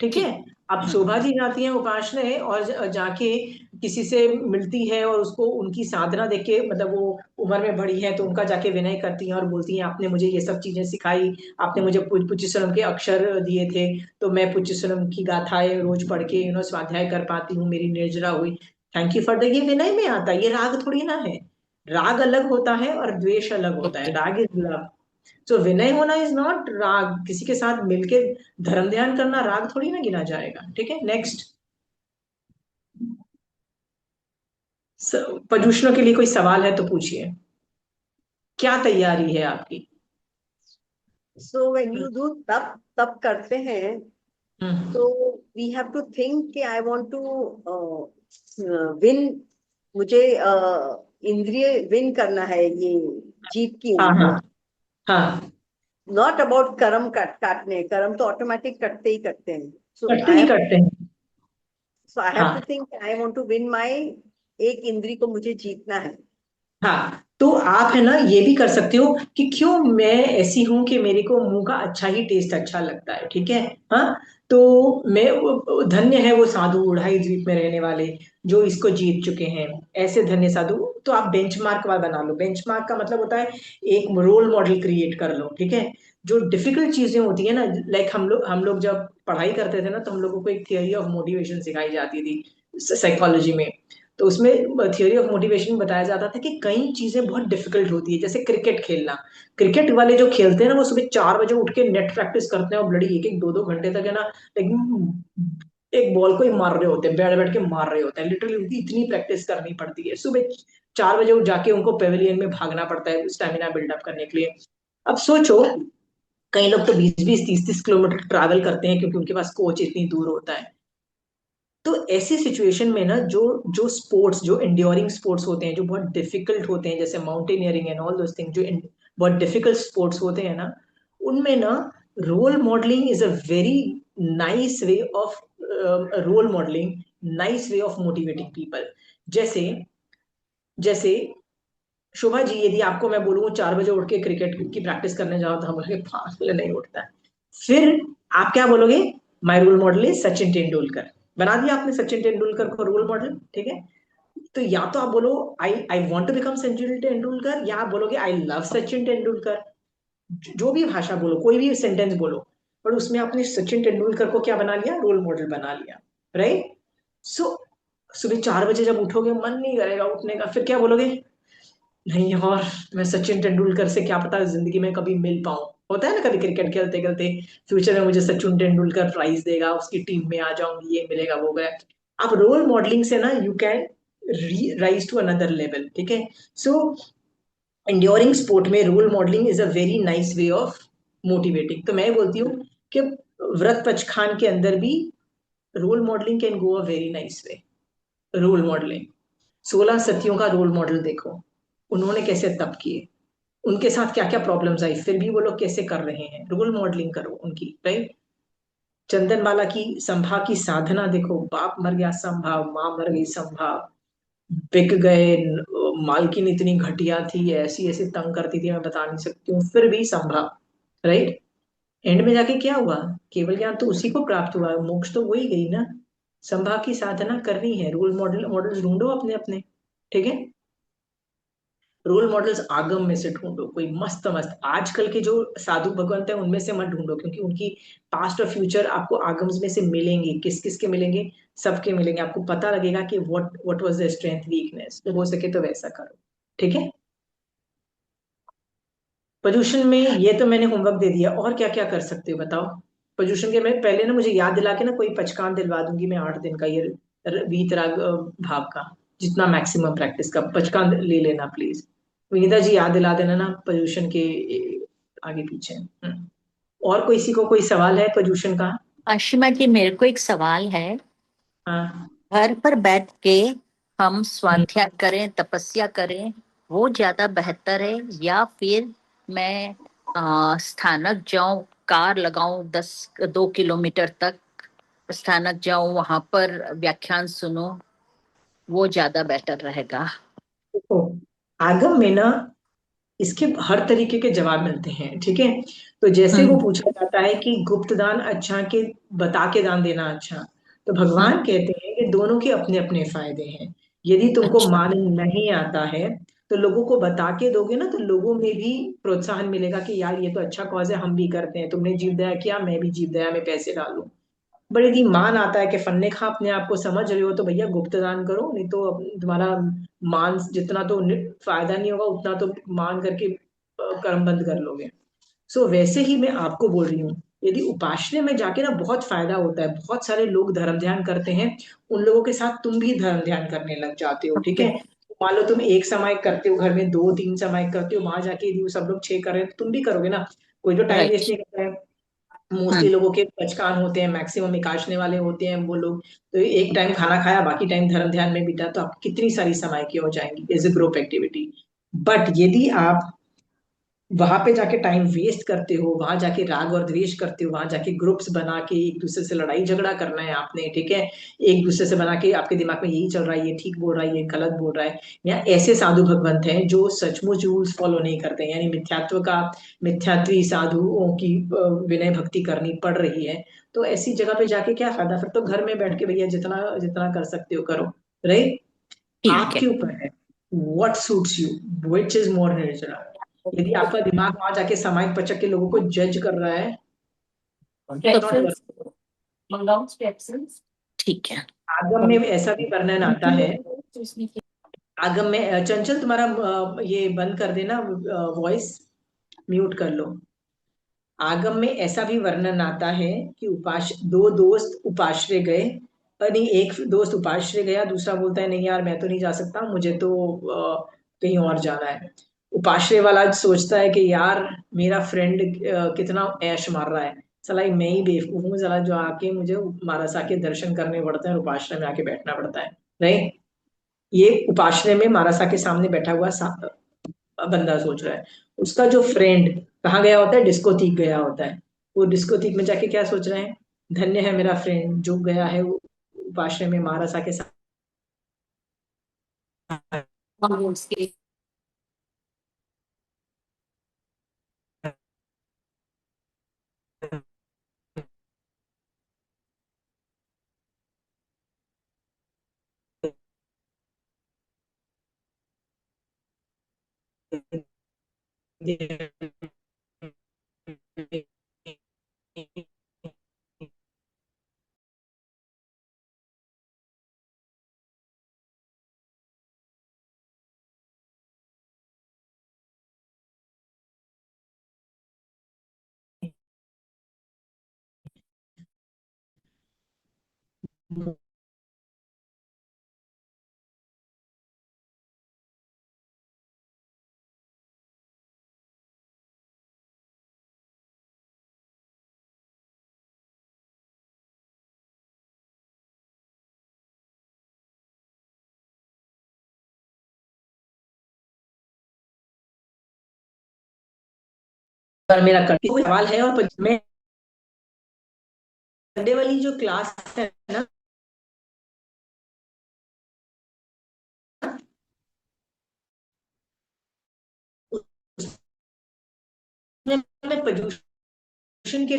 ठीक है? ठीक। अब हाँ। शोभा जी जाती है उपासना और जाके किसी से मिलती है, और उसको उनकी साधना देख के, मतलब वो उम्र में बड़ी है तो उनका जाके विनय करती हैं और बोलती हैं आपने मुझे ये सब चीजें सिखाई, आपने मुझे पुच्चीस्वरम के अक्षर दिए थे, तो मैं पुच्चीस्वरम की गाथाएं रोज पढ़ के स्वाध्याय कर पाती हूँ, मेरी निर्जरा हुई, थैंक यू फॉर द। ये विनय में आता है, ये राग थोड़ी ना है। राग अलग होता है और द्वेष अलग होता है, ओके। राग इज लव। सो विनय होना इज नॉट राग, किसी के साथ मिलके धर्म ध्यान करना राग थोड़ी ना गिना जाएगा। ठीक है? नेक्स्ट, प्रदूषणों के लिए कोई सवाल है तो पूछिए, क्या तैयारी है आपकी? सो व्हेन यू डू तप, तप करते हैं, हम्म। तो वी हैव टू थिंक कि आई वांट टू विन, मुझे इंद्रिय विन करना है, ये जीत की हाँ हाँ इंद्रिय। हाँ, नॉट अबाउट कर्म काटने, कर्म तो ऑटोमेटिक करते ही करते हैं। करते ही करते हैं। सो आई हैव टू हाँ think I want to win my, एक इंद्री को मुझे जीतना है। हाँ, तो आप है ना ये भी कर सकते हो कि क्यों मैं ऐसी हूं कि मेरे को मुंह का अच्छा ही टेस्ट अच्छा लगता है। ठीक है? हाँ, तो मैं धन्य है वो साधु ढाई द्वीप में रहने वाले जो इसको जीत चुके हैं, ऐसे धन्य साधु। तो आप बेंचमार्क बना लो। बेंचमार्क का मतलब होता है एक रोल मॉडल क्रिएट कर लो, ठीक है। जो डिफिकल्ट चीजें होती है ना, लाइक हम लोग जब पढ़ाई करते थे ना, तो हम लोगों को एक थियरी ऑफ मोटिवेशन सिखाई जाती थी साइकोलॉजी में। तो उसमें थियरी ऑफ मोटिवेशन बताया जाता था कि कई चीजें बहुत डिफिकल्ट होती है, जैसे क्रिकेट खेलना। क्रिकेट वाले जो खेलते हैं ना, वो सुबह 4 बजे उठ के नेट प्रैक्टिस करते हैं और ब्लडी एक एक दो दो घंटे तक है ना, एक बॉल को ही मार रहे होते हैं, बैठ बैठ के मार रहे होते हैं। लिटरली उनकी इतनी प्रैक्टिस करनी पड़ती है। सुबह 4 बजे उठ जाके उनको पेविलियन में भागना पड़ता है स्टेमिना बिल्डअप करने के लिए। अब सोचो, कई लोग तो 20-20, 30-30 किलोमीटर ट्रैवल करते हैं क्योंकि उनके पास कोच इतनी दूर होता है। तो ऐसी सिचुएशन में ना, जो जो स्पोर्ट्स, जो इंड्योरिंग स्पोर्ट्स होते हैं, जो बहुत डिफिकल्ट होते हैं, जैसे mountaineering and all those thing, जो बहुत डिफिकल्ट स्पोर्ट्स होते हैं ना, उनमें ना role modelling is a very nice way of role modelling, nice way of motivating people. जैसे जैसे शोभा जी, यदि आपको मैं बोलूँ 4 बजे उठ के क्रिकेट की प्रैक्टिस करने जाओ, तो हम बोलेंगे पागल है, नहीं उठता है। फिर आप क्या बोलोगे? My role model is Sachin Tendulkar. बना दिया आपने सचिन तेंदुलकर को रोल मॉडल, ठीक है। तो या तो आप बोलो I I want to become Sachin Tendulkar, या आप बोलोगे आई लव सचिन तेंदुलकर। जो भी भाषा बोलो, कोई भी सेंटेंस बोलो, पर उसमें आपने सचिन तेंदुलकर को क्या बना लिया? रोल मॉडल बना लिया, राइट। सो सुबह 4 बजे जब उठोगे, मन नहीं करेगा उठने का, फिर क्या बोलोगे? नहीं, और मैं सचिन तेंदुलकर से क्या पता जिंदगी में कभी मिल पाऊं। होता है ना, कभी क्रिकेट खेलते खेलते फ्यूचर में मुझे सचिन तेंदुलकर प्राइज देगा, उसकी टीम में आ जाऊंगी, ये मिलेगा वो गया। आप रोल मॉडलिंग से ना you can rise to another level, ठीक है। सो इंड्योरिंग स्पोर्ट में role modelling is a very nice way of motivating. तो मैं बोलती हूँ कि व्रत पचखान के अंदर भी role modelling can go a very nice way. Role modelling, 16 सतियों का रोल मॉडल देखो, उन्होंने कैसे तप किए, उनके साथ क्या क्या प्रॉब्लम्स आई, फिर भी वो लोग कैसे कर रहे हैं। रोल मॉडलिंग करो उनकी, राइट। चंदनबाला की संभा की साधना देखो, बाप मर गया संभा, माँ मर गई संभा, बिक गए, मालकिन इतनी घटिया थी, ऐसी ऐसी तंग करती थी, मैं बता नहीं सकती हूँ, फिर भी संभा, राइट। एंड में जाके क्या हुआ? केवल ज्ञान तो उसी को प्राप्त हुआ, मोक्ष तो वही गई ना। संभा की साधना करनी है, रोल मॉडल्स ढूंढो अपने अपने, ठीक है। रोल मॉडल्स आगम में से ढूंढो, कोई मस्त मस्त। आजकल के जो साधु भगवंत है उनमें से मत ढूंढो, क्योंकि उनकी पास्ट और फ्यूचर आपको आगम्स में से मिलेंगे। किस किस के मिलेंगे? सबके मिलेंगे। आपको पता लगेगा कि what was the strength weakness. तो हो सके तो वैसा करो, ठीक है। पोल्यूशन में ये तो मैंने होमवर्क दे दिया, और क्या क्या कर सकते हो बताओ। पोल्यूशन के मैं पहले ना, मुझे याद दिला के ना कोई पचकान दिलवा दूंगी मैं 8 दिन का, ये वीतराग भाव का, जितना मैक्सिमम प्रैक्टिस का पचकान ले लेना प्लीज। विनीता जी याद दिला देना ना पोल्यूशन के आगे पीछे। और किसी को कोई सवाल है पोल्यूशन का? आशिमा जी, मेरे को एक सवाल है। हाँ। घर पर बैठ के हम हम्म। स्वाध्याय करें, तपस्या करें, वो ज्यादा बेहतर है, या फिर मैं स्थानक जाऊं, कार लगाऊं, 2 किलोमीटर तक स्थानक जाऊं, वहां पर व्याख्यान सुनो, वो ज्यादा बेहतर रहेगा? देखो, आगम में ना इसके हर तरीके के जवाब मिलते हैं, ठीक है। तो जैसे वो हम्म। पूछा जाता है कि गुप्त दान अच्छा कि बता के दान देना अच्छा, तो हम्म। भगवान कहते हैं कि दोनों के अपने अपने फायदे हैं। यदि तुमको अच्छा। मान नहीं आता है, तो लोगों को बता के दोगे ना, तो लोगों में भी प्रोत्साहन मिलेगा कि यार ये तो अच्छा कॉज है, हम भी करते हैं। तुमने जीव दया किया, मैं भी जीव दया में पैसे डालूं। बड़े यदि मान आता है कि फन्ने खा अपने आप को समझ रहे हो, तो भैया गुप्त दान करो, नहीं तो तुम्हारा मान जितना तो फायदा नहीं होगा, उतना तो मान करके कर्म बंद कर लोगे। सो वैसे ही मैं आपको बोल रही हूँ, यदि उपासना में जाके ना बहुत फायदा होता है। बहुत सारे लोग धर्म ध्यान करते हैं, उन लोगों के साथ तुम भी धर्म ध्यान करने लग जाते हो, ठीक ओके। है। मान लो तुम एक समय करते हो, घर में 2-3 समय करते हो, वहां जाके यदि वो सब लोग 6 कर रहे हैं, तो तुम भी करोगे ना। कोई तो टाइम वेस्ट राइट। नहीं करता है। मोस्टली हम्म। लोगों के पचकान होते हैं, मैक्सिमम एकाशने वाले होते हैं वो लोग। तो एक टाइम खाना खाया, बाकी टाइम धर्म ध्यान में बीता, तो आप कितनी सारी समय की हो जाएंगी as a group activity. But यदि आप वहां पे जाके टाइम वेस्ट करते हो, वहां जाके राग और द्वेष करते हो, वहां जाके ग्रुप्स बना के एक दूसरे से लड़ाई झगड़ा करना है आपने, ठीक है, एक दूसरे से बना के आपके दिमाग में यही चल रहा है, ये ठीक बोल रहा है, ये गलत बोल रहा है, या ऐसे साधु भगवंत हैं जो सचमुच रूल्स फॉलो नहीं करते, यानी मिथ्यात्वी साधुओं की विनय भक्ति करनी पड़ रही है, तो ऐसी जगह पे जाके क्या फायदा, फिर तो घर में बैठ के भैया जितना जितना कर सकते हो करो, राइट। ठीक आपके है। ऊपर है, what suits you, which is more natural. यदि आपका दिमाग वहां जाके सामाजिक पचक के लोगों को जज कर रहा है, तो फिर ठीक है। आगम में ऐसा भी वर्णन आता है, आगम में, चंचल तुम्हारा ये बंद कर देना, वॉइस म्यूट कर लो। आगम में ऐसा भी वर्णन आता है कि दो दोस्त उपाश्रय गए, नहीं, एक दोस्त उपाश्रय गया, दूसरा बोलता है नहीं यार मैं तो नहीं जा सकता, मुझे तो कहीं और जाना है। उपाश्रय वाला सोचता है कि यार मेरा फ्रेंड कितना ऐश मार रहा है, सला मैं ही बेवकूफ हूँ, सला जो आके मुझे मानस आके दर्शन करने पड़ते हैं और उपाश्रय में आके बैठना पड़ता है, राइट। ये उपाश्रय में मानसा के सामने बैठा हुआ बंदा सोच रहा है, उसका जो फ्रेंड कहाँ गया होता है, डिस्कोथीक गया होता है, वो डिस्कोथीक में जाके क्या सोच रहे हैं, धन्य है मेरा फ्रेंड जो गया है वो उपाश्रय में मानसा के साथ मेरा सवाल है, और मैं संडे वाली जो क्लास है ना, उसमें पोल्यूशन के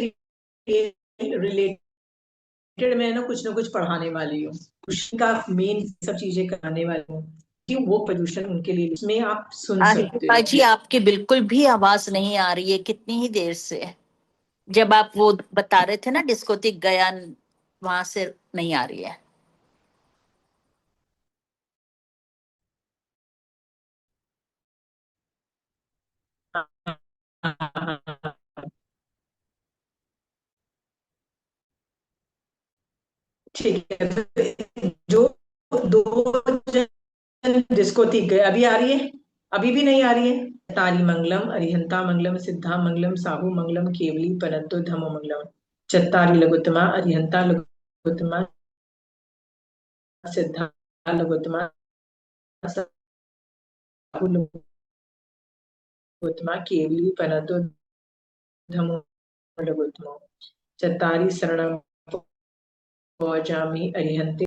रिलेटेड मैं ना कुछ पढ़ाने वाली हूँ, पोल्यूशन का मेन सब चीजें कराने वाली हूँ कि वो पोल्यूशन उनके लिए, इसमें आप सुन सकते रिपा हो। जी आपकी बिल्कुल भी आवाज नहीं आ रही है, कितनी ही देर से, जब आप वो बता रहे थे ना डिस्कोथिक गया, वहां से नहीं आ रही है। ठीक है, जो दो जिसको थी गए, अभी आ रही है, अभी भी नहीं आ रही है। तारी मंगलम अरिहंता मंगलम सिद्धा मंगलम साहु मंगलम केवली परंतु धमो मंगलम, चत्तारी लघुत्तमा अरिहंता लघुत्तमा सिद्धा लघुत्तमा साहु लघुत्तमा केवली परंतु धमो लघुत्तमा, चत्तारी शरणम पौजामि अरिहंते